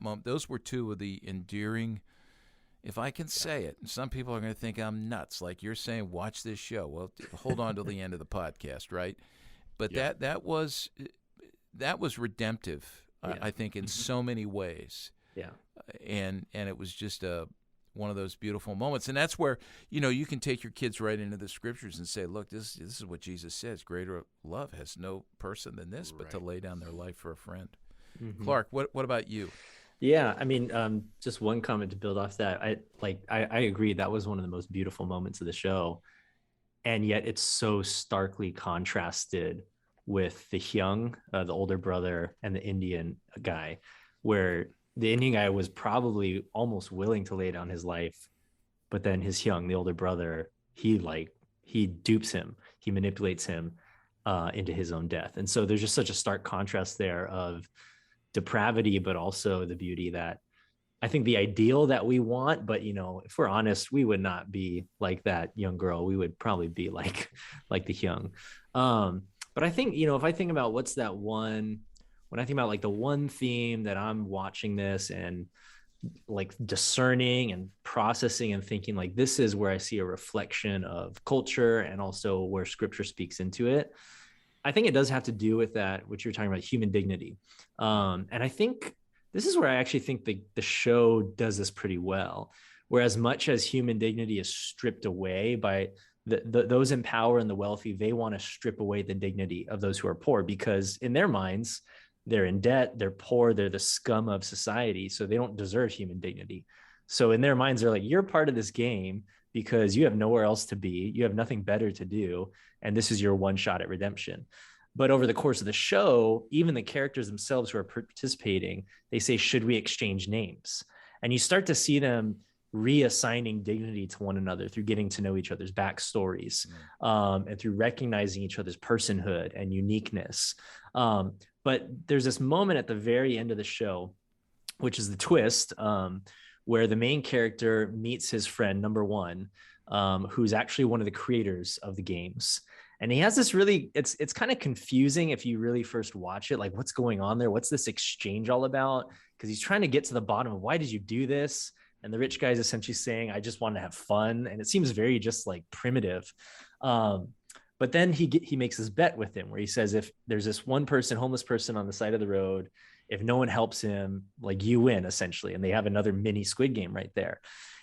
moment, those were two of the endearing, if I can say it, and some people are going to think I'm nuts, like you're saying, watch this show. Well, hold on till the end of the podcast, right? But that was redemptive, I think, in so many ways.
Yeah.
And it was just one of those beautiful moments. And that's where, you can take your kids right into the scriptures and say, look, this is what Jesus says. Greater love has no person than this, but to lay down their life for a friend. Mm-hmm. Clark, what about you?
Yeah, I mean, just one comment to build off that. I agree. That was one of the most beautiful moments of the show. And yet it's so starkly contrasted with the Hyung, the older brother, and the Indian guy, where the Indian guy was probably almost willing to lay down his life, but then his Hyung, the older brother, he dupes him, he manipulates him into his own death. And so there's just such a stark contrast there of depravity, but also the beauty that I think the ideal that we want. But if we're honest, we would not be like that young girl. We would probably be like the Hyung. But I think, if I think about what's that one, when I think about like the one theme that I'm watching this and like discerning and processing and thinking, like, this is where I see a reflection of culture and also where scripture speaks into it. I think it does have to do with that, what you're talking about, human dignity. And I think this is where I actually think the show does this pretty well, where as much as human dignity is stripped away by those in power and the wealthy, they want to strip away the dignity of those who are poor, because in their minds, they're in debt, they're poor, they're the scum of society, so they don't deserve human dignity. So in their minds, they're like, you're part of this game because you have nowhere else to be, you have nothing better to do, and this is your one shot at redemption. But over the course of the show, even the characters themselves who are participating, they say, should we exchange names? And you start to see them reassigning dignity to one another through getting to know each other's backstories, and through recognizing each other's personhood and uniqueness. But there's this moment at the very end of the show, which is the twist, where the main character meets his friend, number one, who's actually one of the creators of the games. And he has this really, it's kind of confusing if you really first watch it, like what's going on there? What's this exchange all about? Because he's trying to get to the bottom of, why did you do this? And the rich guy's essentially saying, I just want to have fun. And it seems very just like primitive. But then he makes this bet with him where he says, if there's this one person, homeless person on the side of the road, if no one helps him, like, you win, essentially. And they have another mini Squid Game right there.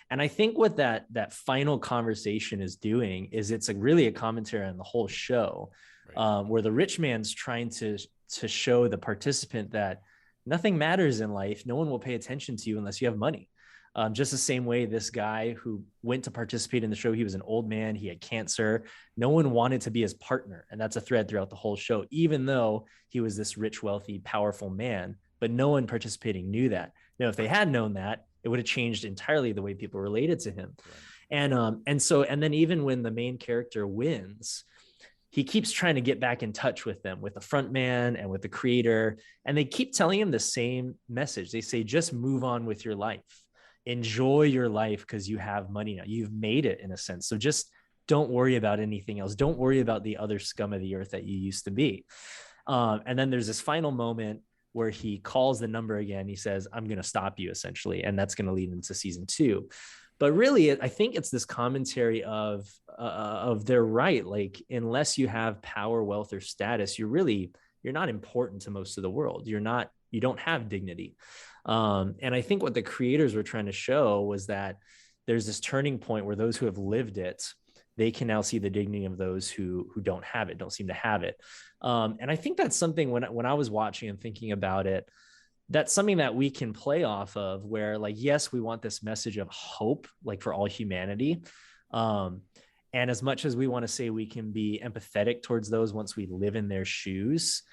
And I think what that final conversation is doing is it's really a commentary on the whole show, right. Where the rich man's trying to show the participant that nothing matters in life. No one will pay attention to you unless you have money. Just the same way this guy who went to participate in the show, he was an old man, he had cancer. No one wanted to be his partner. And that's a thread throughout the whole show, even though he was this rich, wealthy, powerful man, but no one participating knew that. Now, if they had known that, it would have changed entirely the way people related to him. Right. And then even when the main character wins, he keeps trying to get back in touch with them, with the front man and with the creator. And they keep telling him the same message. They say, just move on with your life. Enjoy your life because you have money now. You've made it in a sense. So just don't worry about anything else. Don't worry about the other scum of the earth that you used to be. And then there's this final moment where he calls the number again. He says, I'm going to stop you, essentially. And that's going to lead into season 2. But really, I think it's this commentary of they're right. Like, unless you have power, wealth, or status, you're not important to most of the world. You don't have dignity. And I think what the creators were trying to show was that there's this turning point where those who have lived it, they can now see the dignity of those who don't have it, don't seem to have it. And I think that's something when I was watching and thinking about it, that's something that we can play off of, where, like, yes, we want this message of hope, like, for all humanity. And as much as we want to say we can be empathetic towards those once we live in their shoes,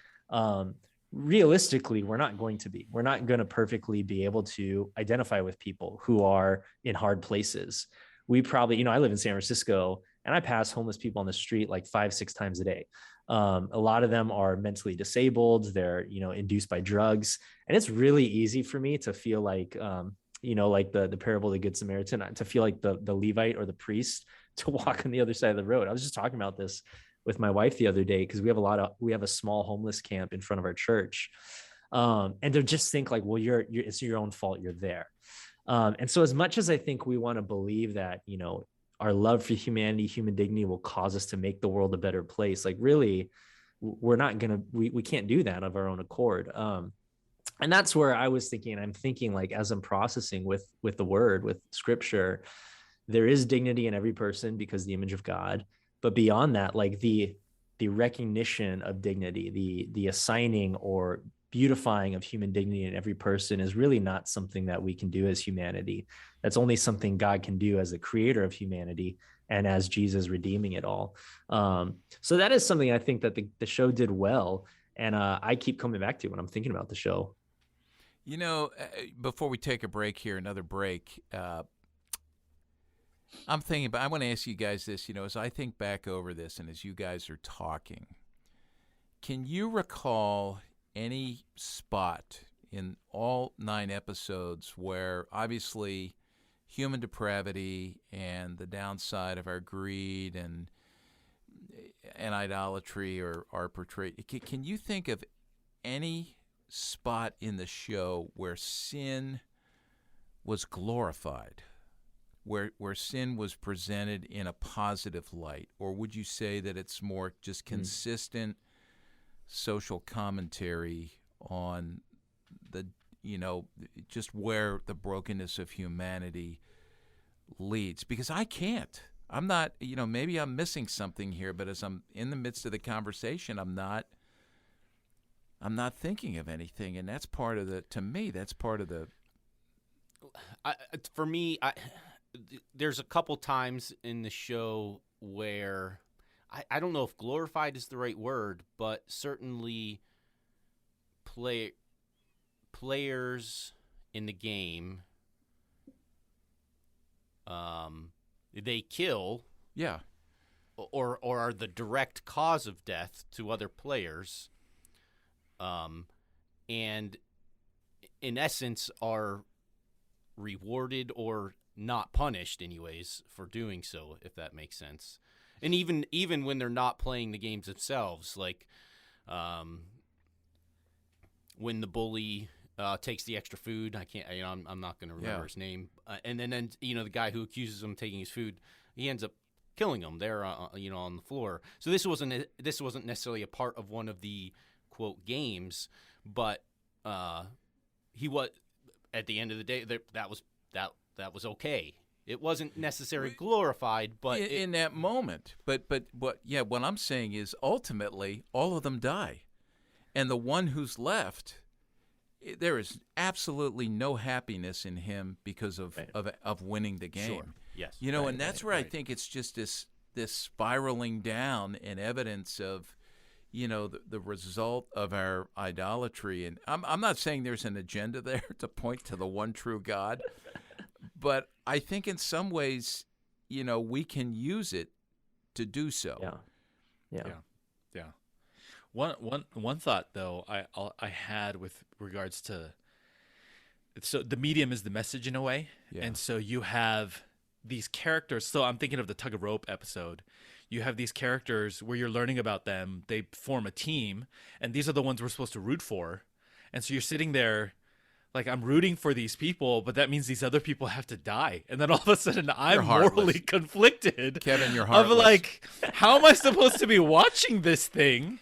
realistically, we're not going to perfectly be able to identify with people who are in hard places. We probably, I live in San Francisco and I pass homeless people on the street like 5-6 times a day. A lot of them are mentally disabled. They're, induced by drugs. And it's really easy for me to feel like, like the parable of the Good Samaritan, to feel like the Levite or the priest to walk on the other side of the road. I was just talking about this with my wife the other day, because we have a small homeless camp in front of our church. And to just think like, well, it's your own fault you're there. And so as much as I think we want to believe that, our love for humanity, human dignity will cause us to make the world a better place, like, really, we can't do that of our own accord. And that's where I was thinking, I'm thinking, like, as I'm processing with the word, with scripture, there is dignity in every person because the image of God. But beyond that, like, the recognition of dignity, the assigning or beautifying of human dignity in every person is really not something that we can do as humanity. That's only something God can do as the creator of humanity and as Jesus redeeming it all. So that is something I think that the show did well. And I keep coming back to when I'm thinking about the show.
Before we take a break here, another break, I'm thinking about, I want to ask you guys this, as I think back over this and as you guys are talking, can you recall any spot in all 9 episodes where obviously human depravity and the downside of our greed and idolatry are portrayed? Can you think of any spot in the show where sin was glorified, where sin was presented in a positive light? Or would you say that it's more just consistent social commentary on the, just where the brokenness of humanity leads? Because I'm not, maybe I'm missing something here, but as I'm in the midst of the conversation, I'm I'm not thinking of anything, and that's part of the. To me, that's part of the.
For me, there's a couple times in the show where I don't know if glorified is the right word, but certainly players in the game, they kill,
Yeah,
or are the direct cause of death to other players, and in essence are rewarded or not punished anyways for doing so, if that makes sense. And even when they're not playing the games themselves, like when the bully takes the extra food, I'm not going to remember his name, and then the guy who accuses him of taking his food, he ends up killing him there on the floor. So this wasn't necessarily a part of one of the quote games, but he was, at the end of the day, that was okay. It wasn't necessarily glorified, but
in that moment. But what I'm saying is ultimately all of them die, and the one who's left, there is absolutely no happiness in him because of winning the game.
Sure. Yes.
And that's where I think it's just this spiraling down and evidence of the result of our idolatry. And I'm not saying there's an agenda there to point to the one true God, but I think in some ways, we can use it to do so.
Yeah. One thought though I had with regards to, so the medium is the message in a way, and so you have these characters. So I'm thinking of the tug of rope episode. You have these characters where you're learning about them. They form a team, and these are the ones we're supposed to root for. And so you're sitting there like, I'm rooting for these people, but that means these other people have to die. And then all of a sudden I'm morally conflicted.
Kevin, you're heartless.
Of like, how am I supposed to be watching this thing?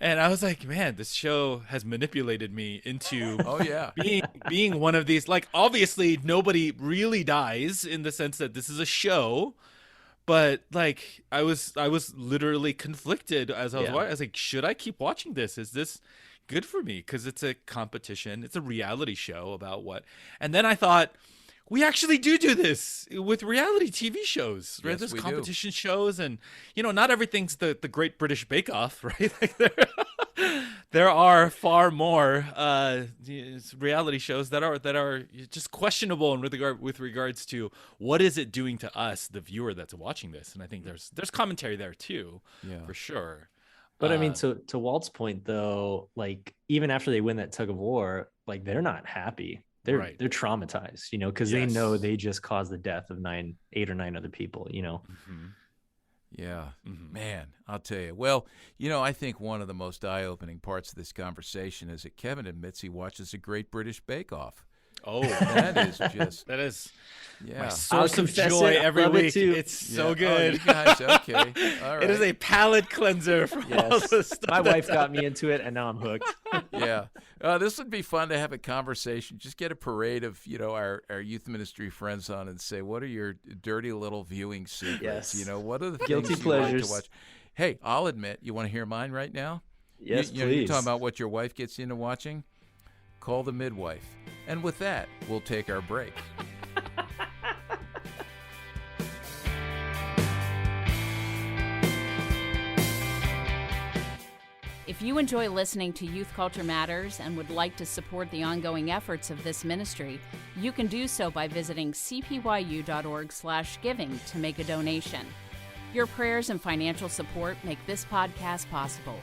And I was like, man, this show has manipulated me into being one of these. Like, obviously nobody really dies in the sense that this is a show. But like, I was literally conflicted as I was watching. I was like, should I keep watching this? Is this good for me? Because it's a competition. It's a reality show about what. And then I thought, we actually do this with reality TV shows, right?
Yes,
There's
we
competition shows, and not everything's the Great British Bake Off, right? Like there are far more reality shows that are just questionable with regards to what is it doing to us, the viewer that's watching this. And I think there's commentary there too, for sure.
But I mean, to Walt's point though, like even after they win that tug of war, like they're not happy. They're traumatized, because they know they just caused the death of 8 or 9 other people,
Mm-hmm. Yeah, man, I'll tell you. Well, I think one of the most eye-opening parts of this conversation is that Kevin admits he watches a Great British Bake Off.
Oh,
that is
my source of joy every week. It's so good.
Oh, you guys, okay. All right.
It is a palate cleanser from all the stuff.
My wife got me into it, and now I'm hooked.
Yeah. This would be fun to have a conversation. Just get a parade of, our youth ministry friends on and say, what are your dirty little viewing secrets?
Yes.
What are the
guilty
things
pleasures
you like to watch? Hey, I'll admit, you want to hear mine right now?
Yes,
you're
please.
talking about what your wife gets into watching? Call the midwife. And with that, we'll take our break.
If you enjoy listening to Youth Culture Matters and would like to support the ongoing efforts of this ministry, you can do so by visiting cpyu.org/giving to make a donation. Your prayers and financial support make this podcast possible.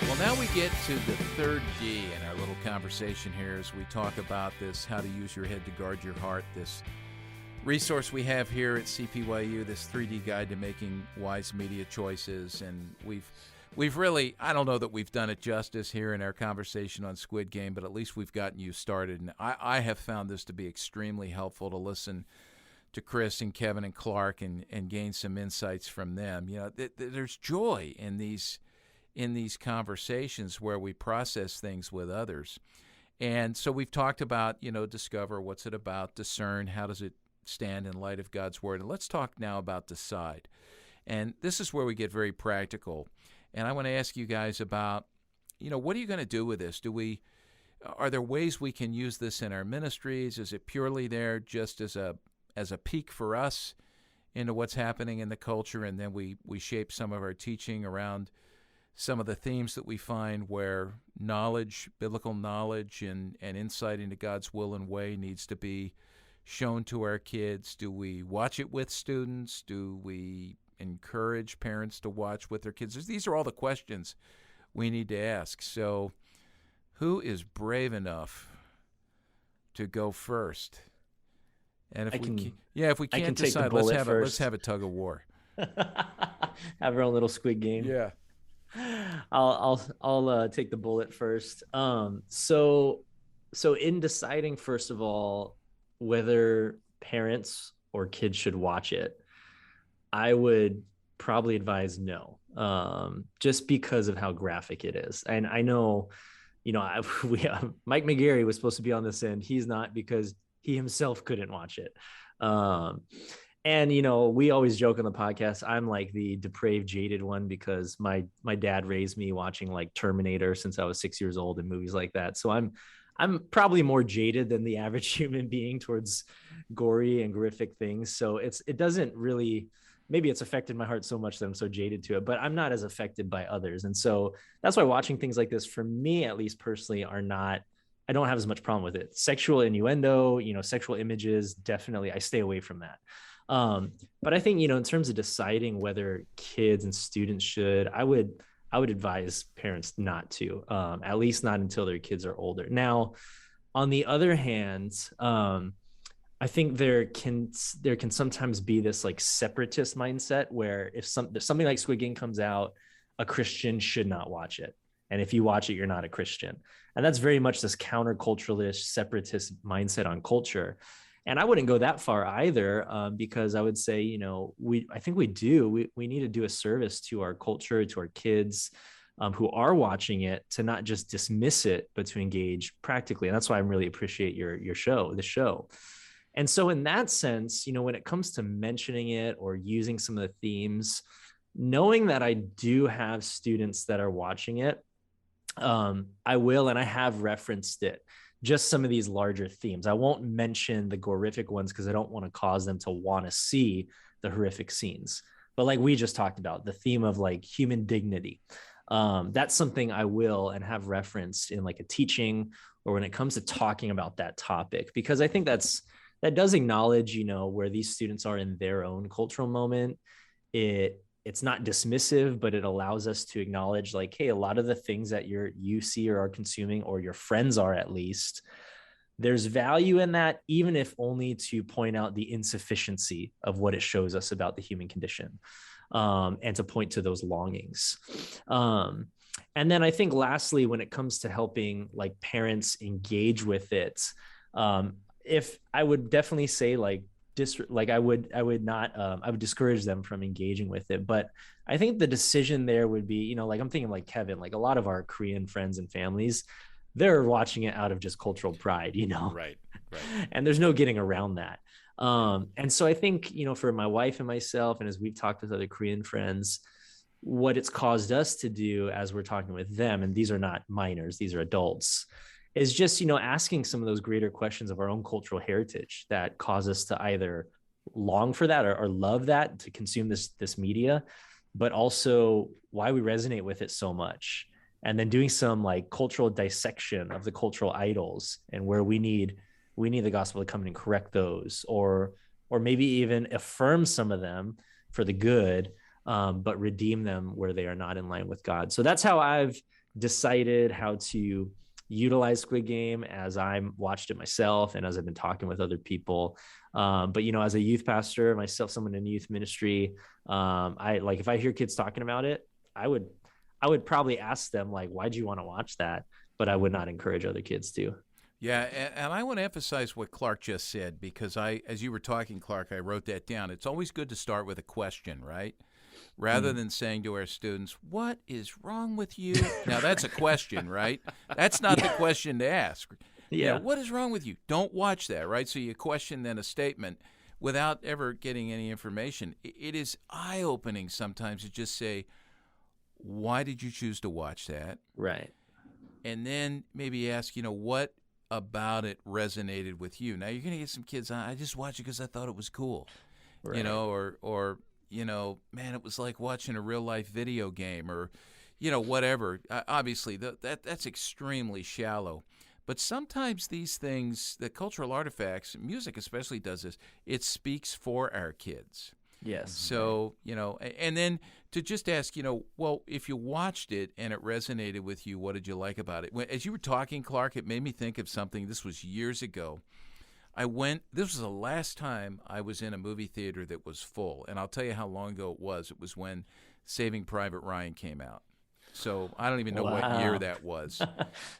Well, now we get to the third D in our little conversation here as we talk about this, how to use your head to guard your heart, this resource we have here at CPYU, this 3D guide to making wise media choices. And we've really, I don't know that we've done it justice here in our conversation on Squid Game, but at least we've gotten you started. And I have found this to be extremely helpful to listen to Chris and Kevin and Clark and gain some insights from them. There's joy in these conversations where we process things with others. And so we've talked about, discover, what's it about, discern, how does it stand in light of God's Word. And let's talk now about decide. And this is where we get very practical. And I want to ask you guys about, what are you going to do with this? Are there ways we can use this in our ministries? Is it purely there just as a peek for us into what's happening in the culture, and then we shape some of our teaching around some of the themes that we find where knowledge, biblical knowledge, and insight into God's will and way needs to be shown to our kids? Do we watch it with students? Do we encourage parents to watch with their kids? These are all the questions we need to ask. So who is brave enough to go first? And if we can't decide, let's have a tug of war.
Have our own little Squid Game.
Yeah.
I'll take the bullet first. So in deciding, first of all, whether parents or kids should watch it, I would probably advise no, just because of how graphic it is. And I know, Mike McGarry was supposed to be on this end. He's not, because he himself couldn't watch it. And, we always joke on the podcast, I'm like the depraved, jaded one, because my dad raised me watching like Terminator since I was 6 years old and movies like that. So I'm probably more jaded than the average human being towards gory and horrific things. So it doesn't really, maybe it's affected my heart so much that I'm so jaded to it, but I'm not as affected by others. And so that's why watching things like this, for me, at least personally, I don't have as much problem with it. Sexual innuendo, sexual images, definitely I stay away from that. But I think, in terms of deciding whether kids and students should, I would advise parents not to, at least not until their kids are older. Now, on the other hand, I think there can sometimes be this like separatist mindset where if something like Squid Game comes out, a Christian should not watch it. And if you watch it, you're not a Christian. And that's very much this counterculturalist, separatist mindset on culture. And I wouldn't go that far either, because I would say, I think we need to do a service to our culture, to our kids who are watching it, to not just dismiss it, but to engage practically. And that's why I really appreciate the show. And so in that sense, when it comes to mentioning it or using some of the themes, knowing that I do have students that are watching it, I will, and I have referenced it, just some of these larger themes. I won't mention the horrific ones because I don't want to cause them to want to see the horrific scenes. But like we just talked about, the theme of like human dignity, that's something I will and have referenced in like a teaching or when it comes to talking about that topic, because I think that does acknowledge, where these students are in their own cultural moment. It's not dismissive, but it allows us to acknowledge like, hey, a lot of the things that you see or are consuming, or your friends are, at least, there's value in that, even if only to point out the insufficiency of what it shows us about the human condition, and to point to those longings. And then I think lastly, when it comes to helping like parents engage with it, if I would definitely say I would discourage them from engaging with it. But I think the decision there would be, I'm thinking like Kevin, like a lot of our Korean friends and families, they're watching it out of just cultural pride,
Right.
And there's no getting around that. And so I think, for my wife and myself, and as we've talked with other Korean friends, what it's caused us to do as we're talking with them, and these are not minors, these are adults, is just, asking some of those greater questions of our own cultural heritage that cause us to either long for that or love that, to consume this media, but also why we resonate with it so much. And then doing some like cultural dissection of the cultural idols and where we need the gospel to come in and correct those, or maybe even affirm some of them for the good, but redeem them where they are not in line with God. So that's how I've decided how to utilize Squid Game as I watched it myself and as I've been talking with other people. But, as a youth pastor, myself, someone in youth ministry, if I hear kids talking about it, I would probably ask them like, why'd you want to watch that? But I would not encourage other kids to.
Yeah, and I want to emphasize what Clark just said, because as you were talking, Clark, I wrote that down. It's always good to start with a question, right? Rather than saying to our students, what is wrong with you? Now, that's a question, right? That's not the question to ask.
Yeah.
What is wrong with you? Don't watch that, right? So you question then a statement. without ever getting any information. It is eye-opening sometimes to just say, why did you choose to watch that?
Right.
And then maybe ask, what about it resonated with you? Now, you're going to get some kids, I just watched it because I thought it was cool,
Right.
or man, it was like watching a real-life video game, or, whatever. Obviously, that's extremely shallow. But sometimes these things, the cultural artifacts, music especially does this, it speaks for our kids.
Yes.
So, and then to just ask, well, if you watched it and it resonated with you, what did you like about it? As you were talking, Clark, it made me think of something. This was years ago. This was the last time I was in a movie theater that was full. And I'll tell you how long ago it was. It was when Saving Private Ryan came out. So I don't even know what year that was.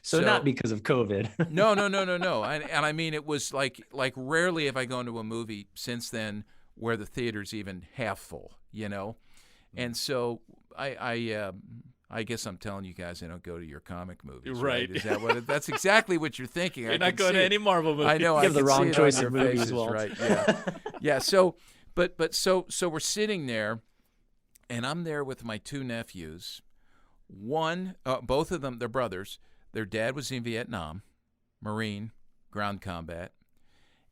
So not because of COVID.
No. And I mean, it was like rarely have I gone to a movie since then where the theater's even half full, And so I guess I'm telling you guys I don't go to your comic movies, right? Is that what? That's exactly what you're thinking.
You're not going to any Marvel movie.
I know.
You have the wrong choice of movies,
faces,
Walt.
right? Yeah, yeah. So, so we're sitting there, and I'm there with my two nephews. Both of them, they're brothers. Their dad was in Vietnam, Marine, ground combat,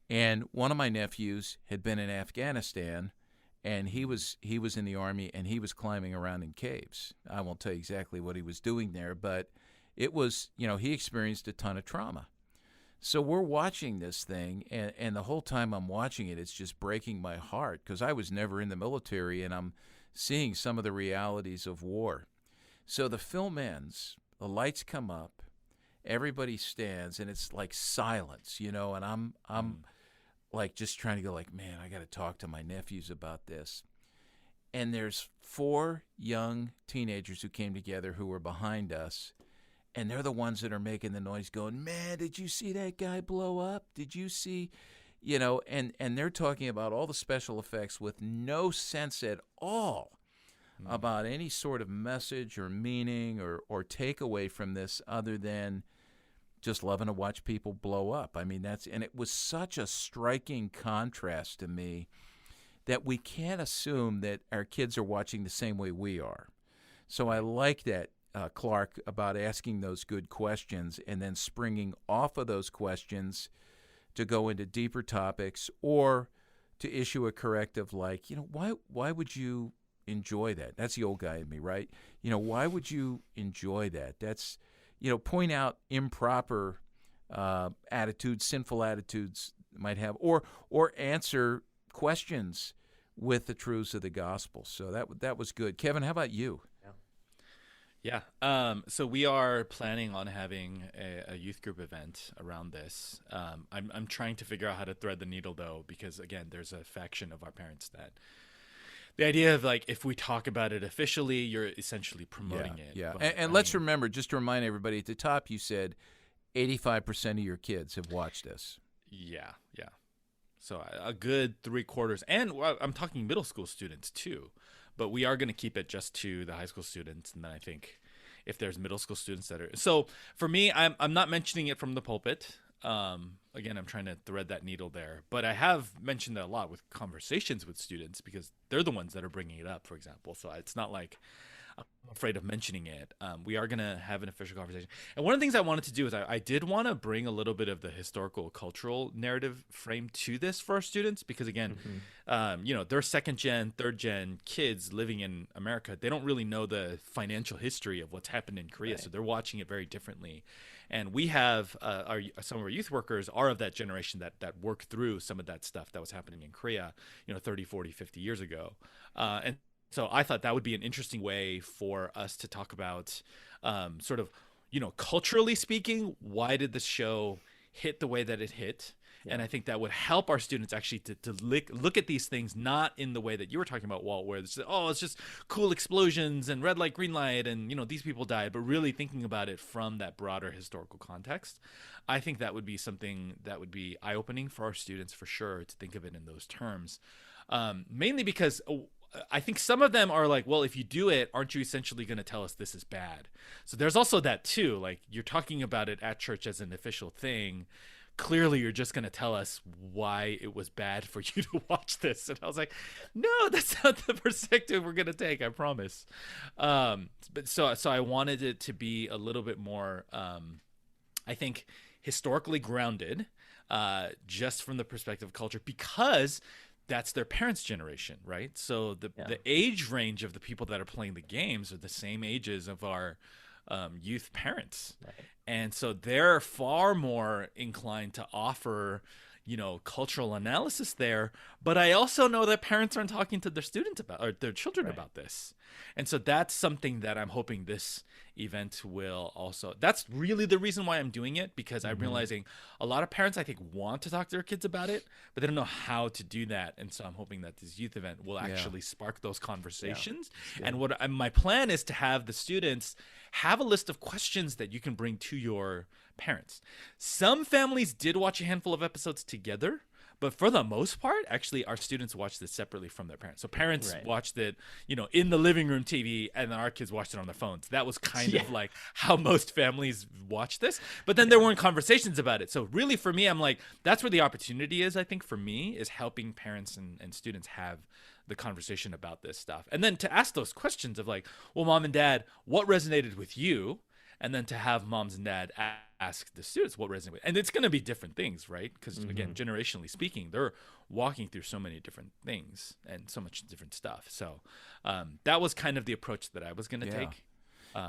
and one of my nephews had been in Afghanistan. And he was in the Army, and he was climbing around in caves. I won't tell you exactly what he was doing there, but it was, he experienced a ton of trauma. So we're watching this thing, and the whole time I'm watching it, it's just breaking my heart because I was never in the military, and I'm seeing some of the realities of war. So the film ends, the lights come up, everybody stands, and it's like silence, and I'm like just trying to go like, man, I got to talk to my nephews about this. And there's 4 young teenagers who came together who were behind us, and they're the ones that are making the noise going, man, did you see that guy blow up? Did you see, and they're talking about all the special effects with no sense at all about any sort of message or meaning or takeaway from this other than just loving to watch people blow up. I mean, and it was such a striking contrast to me that we can't assume that our kids are watching the same way we are. So I like that, Clark, about asking those good questions and then springing off of those questions to go into deeper topics or to issue a corrective like, why would you enjoy that? That's the old guy in me, right? Why would you enjoy that? That's point out improper attitudes, sinful attitudes might have, or answer questions with the truths of the gospel. So that was good. Kevin, how about you?
Yeah. So we are planning on having a youth group event around this. I'm trying to figure out how to thread the needle though, because again, there's a faction of our parents that the idea of like, if we talk about it officially, you're essentially promoting it.
Yeah.
But,
and let's remember, just to remind everybody at the top, you said 85% of your kids have watched this.
Yeah. So a good 3/4, and I'm talking middle school students too, but we are going to keep it just to the high school students. And then I think if there's middle school students that are, so for me, I'm not mentioning it from the pulpit. Again, I'm trying to thread that needle there, but I have mentioned that a lot with conversations with students because they're the ones that are bringing it up, for example. So it's not like I'm afraid of mentioning it. We are going to have an official conversation. And one of the things I wanted to do is I did want to bring a little bit of the historical cultural narrative frame to this for our students, because again, they're 2nd gen, 3rd gen kids living in America. They don't really know the financial history of what's happened in Korea. Right. So they're watching it very differently. And we have some of our youth workers are of that generation that worked through some of that stuff that was happening in Korea, 30, 40, 50 years ago. And so I thought that would be an interesting way for us to talk about sort of, culturally speaking, why did the show hit the way that it hit? Yeah. And I think that would help our students actually to look at these things not in the way that you were talking about, Walt, where it's just cool explosions and red light, green light, and these people died, but really thinking about it from that broader historical context. I think that would be something that would be eye-opening for our students for sure to think of it in those terms. Mainly because I think some of them are like, well, if you do it, aren't you essentially going to tell us this is bad? So there's also that too. Like, you're talking about it at church as an official thing. clearly you're just going to tell us why it was bad for you to watch this. And I was like, no, that's not the perspective we're going to take, I promise. But so I wanted it to be a little bit more, I think, historically grounded, just from the perspective of culture, because that's their parents' generation, right? So the age range of the people that are playing the games are the same ages of our youth parents. Right. And so they're far more inclined to offer, cultural analysis there. But I also know that parents aren't talking to their students about, or their children about this. And so that's something that I'm hoping this event will also, that's really the reason why I'm doing it, because I'm realizing a lot of parents, I think, want to talk to their kids about it, but they don't know how to do that. And so I'm hoping that this youth event will actually spark those conversations. And my plan is to have the students have a list of questions that you can bring to your parents. Some families did watch a handful of episodes together, but for the most part, actually, our students watched this separately from their parents. So parents watched it, in the living room TV, and then our kids watched it on their phones. That was kind of like how most families watch this. But then there weren't conversations about it. So really, for me, I'm like, that's where the opportunity is, I think, for me, is helping parents and students have the conversation about this stuff. And then to ask those questions of like, well, mom and dad, what resonated with you? And then to have moms and dad ask the students what resonated with. And it's going to be different things, right? Because again, generationally speaking, they're walking through so many different things and so much different stuff. So that was kind of the approach that I was going to take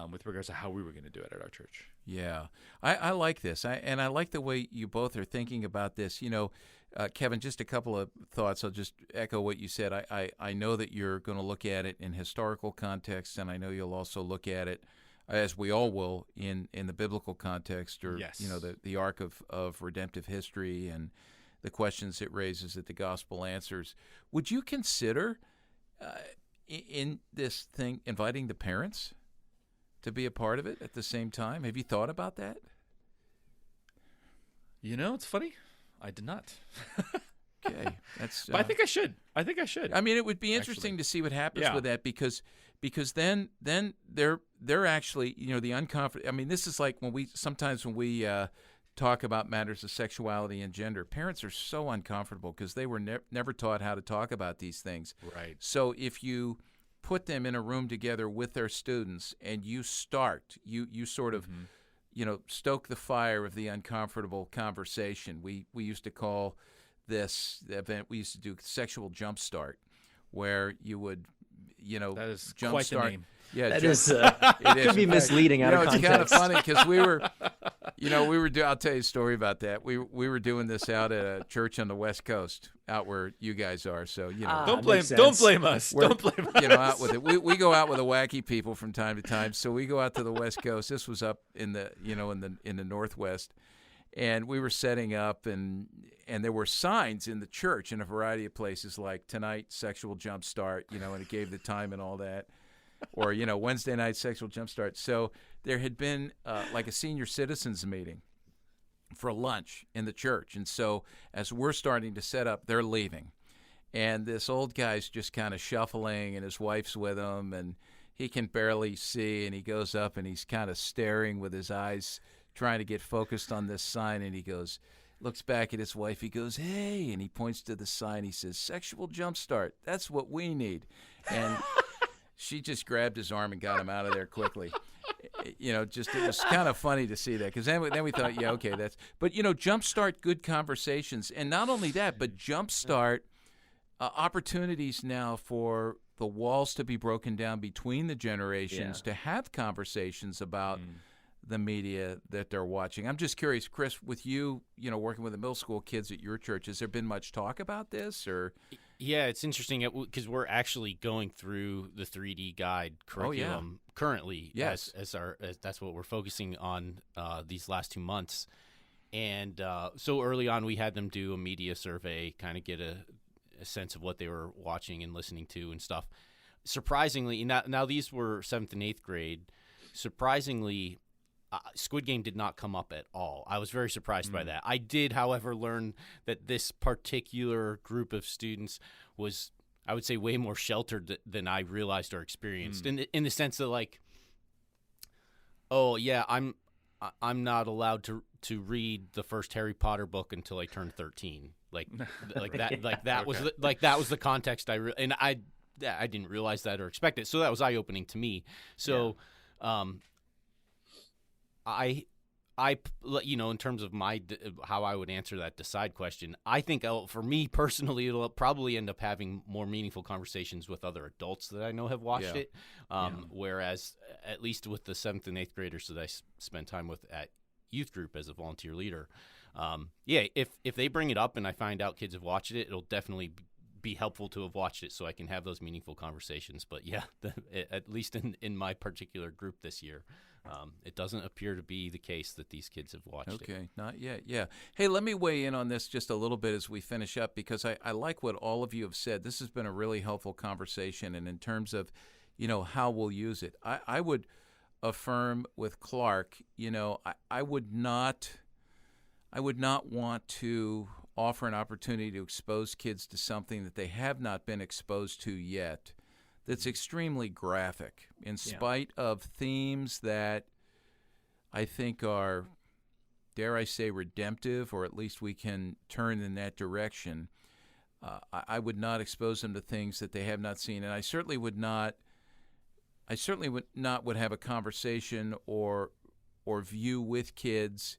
with regards to how we were going to do it at our church.
Yeah, I like this. I like the way you both are thinking about this. Kevin, just a couple of thoughts. I'll just echo what you said. I know that you're going to look at it in historical context, and I know you'll also look at it, as we all will, in the biblical context, or the arc of redemptive history and the questions it raises that the gospel answers. Would you consider in this thing inviting the parents to be a part of it at the same time? Have you thought about that?
It's funny. I did not.
Okay,
but I think I should.
I mean, it would be interesting to see what happens with that, because then they're actually, the uncomfortable. I mean, this is like when we talk about matters of sexuality and gender, parents are so uncomfortable because they were never taught how to talk about these things.
Right.
So if you put them in a room together with their students and you sort of stoke the fire of the uncomfortable conversation. We used to call this event, we used to do sexual jumpstart, where you would,
that is
jumpstart.
Quite the name.
Yeah, that is. It could be misleading out of context.
It's kind of funny because we were I'll tell you a story about that. We were doing this out at a church on the West Coast, out where you guys are. So
don't blame us. Don't blame us.
Out with it. We go out with the wacky people from time to time. So we go out to the West Coast. This was up in the in the Northwest, and we were setting up, and there were signs in the church in a variety of places, like tonight sexual jumpstart, and it gave the time and all that. Or, Wednesday night sexual jumpstart. So there had been like a senior citizens meeting for lunch in the church. And so as we're starting to set up, they're leaving. And this old guy's just kind of shuffling, and his wife's with him, and he can barely see. And he goes up and he's kind of staring with his eyes, trying to get focused on this sign. And he looks back at his wife. He goes, "Hey," and he points to the sign. He says, "Sexual jumpstart. That's what we need." And she just grabbed his arm and got him out of there quickly. It was kind of funny to see that, because then we thought, but jumpstart good conversations. And not only that, but jumpstart opportunities now for the walls to be broken down between the generations, to have conversations about the media that they're watching. I'm just curious, Chris, with you, working with the middle school kids at your church, has there been much talk about this, or?
Yeah, it's interesting because we're actually going through the 3D guide curriculum currently.
Yes,
as that's what we're focusing on these last 2 months. And so early on, we had them do a media survey, kind of get a sense of what they were watching and listening to and stuff. Surprisingly, now these were 7th and 8th grade. Surprisingly, Squid Game did not come up at all. I was very surprised by that. I did, however, learn that this particular group of students was, I would say, way more sheltered than I realized or experienced. In the sense that, like, oh yeah, I'm not allowed to read the first Harry Potter book until I turn 13. Like that was the context I didn't realize that or expect it. So that was eye-opening to me. So I in terms of how I would answer that decide question, I think for me personally, it'll probably end up having more meaningful conversations with other adults that I know have watched it. Whereas at least with the 7th and 8th graders that I spend time with at youth group as a volunteer leader, if they bring it up and I find out kids have watched it, it'll definitely be helpful to have watched it so I can have those meaningful conversations. But at least in my particular group this year, it doesn't appear to be the case that these kids have watched it.
Okay, not yet. Yeah. Hey, let me weigh in on this just a little bit as we finish up, because I like what all of you have said. This has been a really helpful conversation, and in terms of, how we'll use it, I would affirm with Clark, I would not want to offer an opportunity to expose kids to something that they have not been exposed to yet, that's extremely graphic, in spite of themes that I think are, dare I say, redemptive, or at least we can turn in that direction. I would not expose them to things that they have not seen, and I certainly would not would have a conversation or view with kids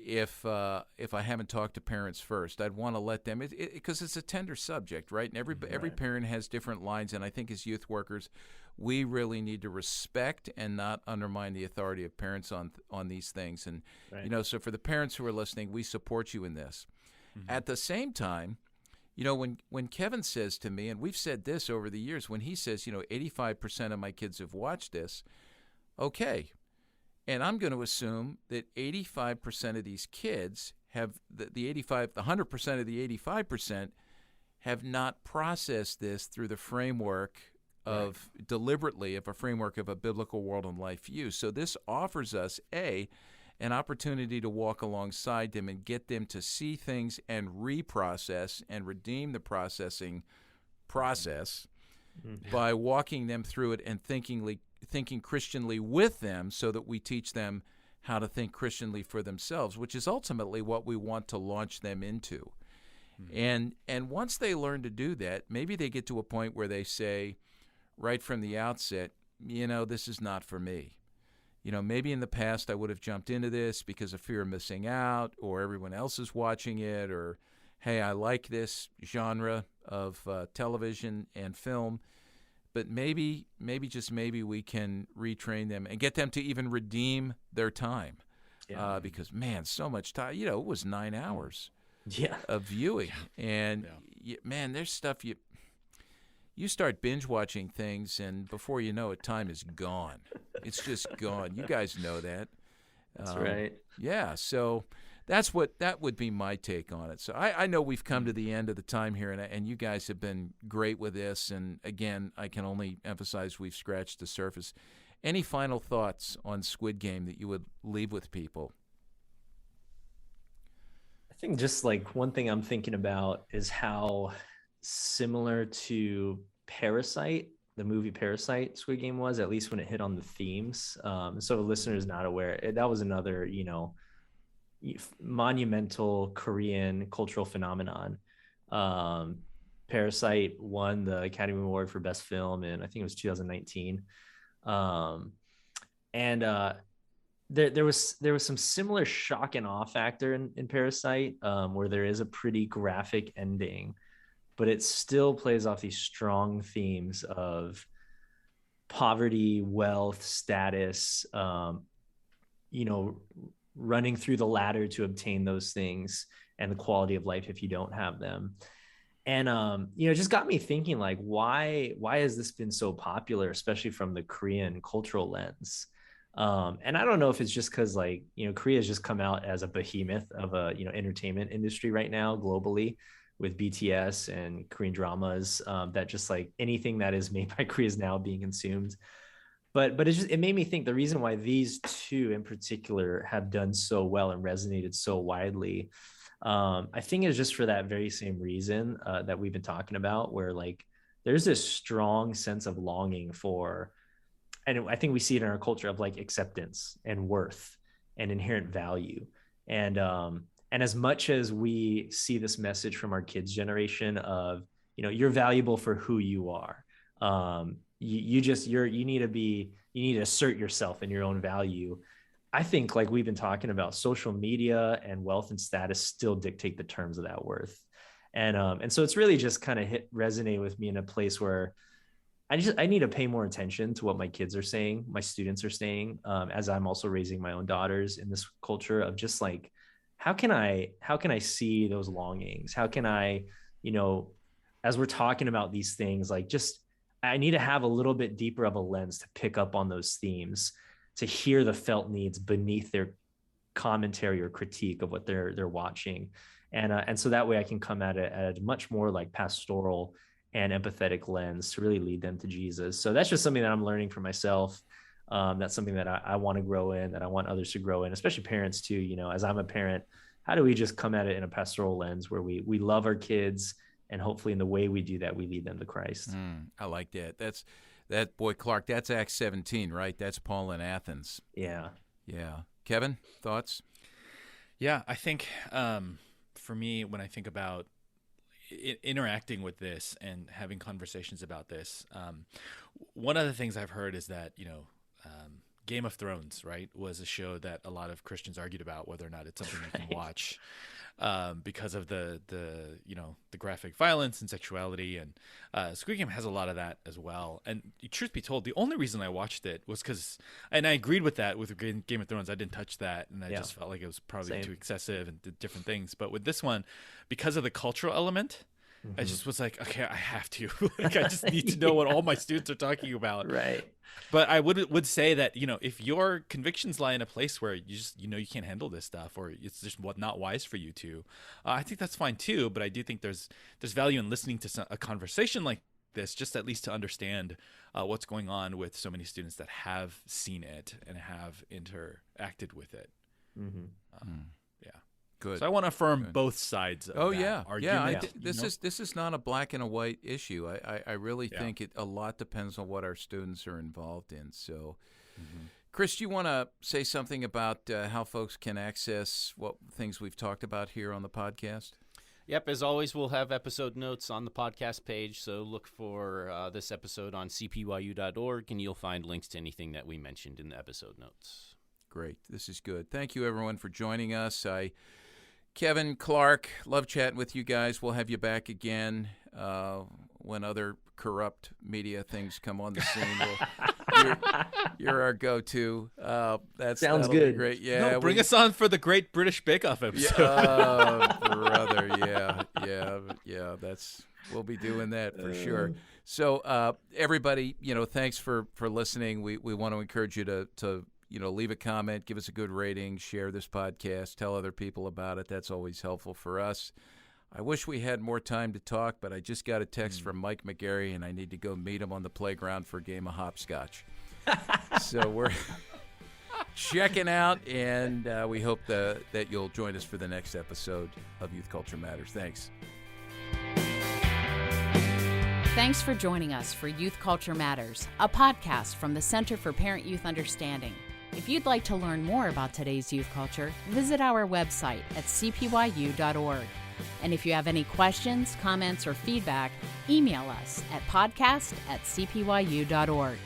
if I haven't talked to parents first. I'd want to let them, because it's a tender subject, right? And every parent has different lines, and I think as youth workers, we really need to respect and not undermine the authority of parents on these things. And so for the parents who are listening, we support you in this. Mm-hmm. At the same time, when Kevin says to me, and we've said this over the years, when he says, 85% of my kids have watched this, okay. And I'm going to assume that 85% of these kids have the 100% of the 85% have not processed this through the framework of deliberately of a framework of a biblical world and life view. So this offers us an opportunity to walk alongside them and get them to see things and reprocess and redeem the processing process by walking them through it and thinking Christianly with them, so that we teach them how to think Christianly for themselves, which is ultimately what we want to launch them into. Mm-hmm. And once they learn to do that, maybe they get to a point where they say right from the outset, this is not for me. Maybe in the past I would have jumped into this because of fear of missing out, or everyone else is watching it, or, hey, I like this genre of television and film. But maybe, just maybe, we can retrain them and get them to even redeem their time. Yeah. Because, man, so much time. It was 9 hours of viewing. Yeah. And, man, there's stuff you start binge watching things, and before you know it, time is gone. It's just gone. You guys know that.
That's right.
Yeah, so that would be my take on it. So I know we've come to the end of the time here, and you guys have been great with this. And again, I can only emphasize we've scratched the surface. Any final thoughts on Squid Game that you would leave with people?
I think just like one thing I'm thinking about is how similar to Parasite, the movie Parasite, Squid Game was, at least when it hit on the themes. So the listeners not aware, that was another, monumental Korean cultural phenomenon. Parasite won the Academy Award for Best Film in, I think it was 2019. There was some similar shock and awe factor in Parasite, where there is a pretty graphic ending, but it still plays off these strong themes of poverty, wealth, status, running through the ladder to obtain those things, and the quality of life if you don't have them. And, it just got me thinking, like, why has this been so popular, especially from the Korean cultural lens? And I don't know if it's just because, like, Korea has just come out as a behemoth of a, entertainment industry right now globally, with BTS and Korean dramas, that just like anything that is made by Korea is now being consumed. But it made me think the reason why these two in particular have done so well and resonated so widely, I think is just for that very same reason that we've been talking about, where like there's this strong sense of longing for, and I think we see it in our culture, of like acceptance and worth and inherent value. And as much as we see this message from our kids' generation of, you're valuable for who you are. You need to assert yourself in your own value. I think, like we've been talking about, social media and wealth and status still dictate the terms of that worth. And so it's really just kind of resonate with me in a place where I need to pay more attention to what my kids are saying, my students are saying, as I'm also raising my own daughters in this culture of just like, how can I see those longings? How can I, as we're talking about these things, like I need to have a little bit deeper of a lens to pick up on those themes, to hear the felt needs beneath their commentary or critique of what they're watching. And so that way I can come at it at a much more like pastoral and empathetic lens to really lead them to Jesus. So that's just something that I'm learning for myself. That's something that I want to grow in, that I want others to grow in, especially parents too. As I'm a parent, how do we just come at it in a pastoral lens where we love our kids, and hopefully in the way we do that, we lead them to Christ.
I like that. That boy, Clark, that's Acts 17, right? That's Paul in Athens.
Yeah.
Kevin, thoughts?
Yeah, I think for me, when I think about interacting with this and having conversations about this, one of the things I've heard is that, Game of Thrones, right, was a show that a lot of Christians argued about whether or not it's something you can watch because of the graphic violence and sexuality. And Squid Game has a lot of that as well. And truth be told, the only reason I watched it was because, and I agreed with that with Game of Thrones. I didn't touch that, and I just felt like it was probably too excessive and did different things. But with this one, because of the cultural element, I just was like, okay, I have to. Like, I just need to know what all my students are talking about.
Right.
But I would say that, if your convictions lie in a place where you just, you can't handle this stuff, or it's just not wise for you to, I think that's fine too. But I do think there's value in listening to a conversation like this, just at least to understand what's going on with so many students that have seen it and have interacted with it. Good. So I want to affirm both sides of that argument.
This is not a black and a white issue. I really think a lot depends on what our students are involved in. So, Chris, do you want to say something about how folks can access what things we've talked about here on the podcast?
Yep, as always, we'll have episode notes on the podcast page, so look for this episode on cpyu.org, and you'll find links to anything that we mentioned in the episode notes.
Great. This is good. Thank you, everyone, for joining us. Kevin, Clark, love chatting with you guys. We'll have you back again when other corrupt media things come on the scene. You're our go-to.
Sounds good.
Great. Yeah,
bring us on for the Great British Bake Off episode.
Brother. Yeah. We'll be doing that for sure. So, everybody, thanks for listening. We want to encourage you to leave a comment, give us a good rating, share this podcast, tell other people about it. That's always helpful for us. I wish we had more time to talk, but I just got a text from Mike McGarry, and I need to go meet him on the playground for a game of hopscotch. So we're checking out, and we hope that you'll join us for the next episode of Youth Culture Matters. Thanks.
Thanks for joining us for Youth Culture Matters, a podcast from the Center for Parent-Youth Understanding. If you'd like to learn more about today's youth culture, visit our website at cpyu.org. And if you have any questions, comments, or feedback, email us at podcast@cpyu.org.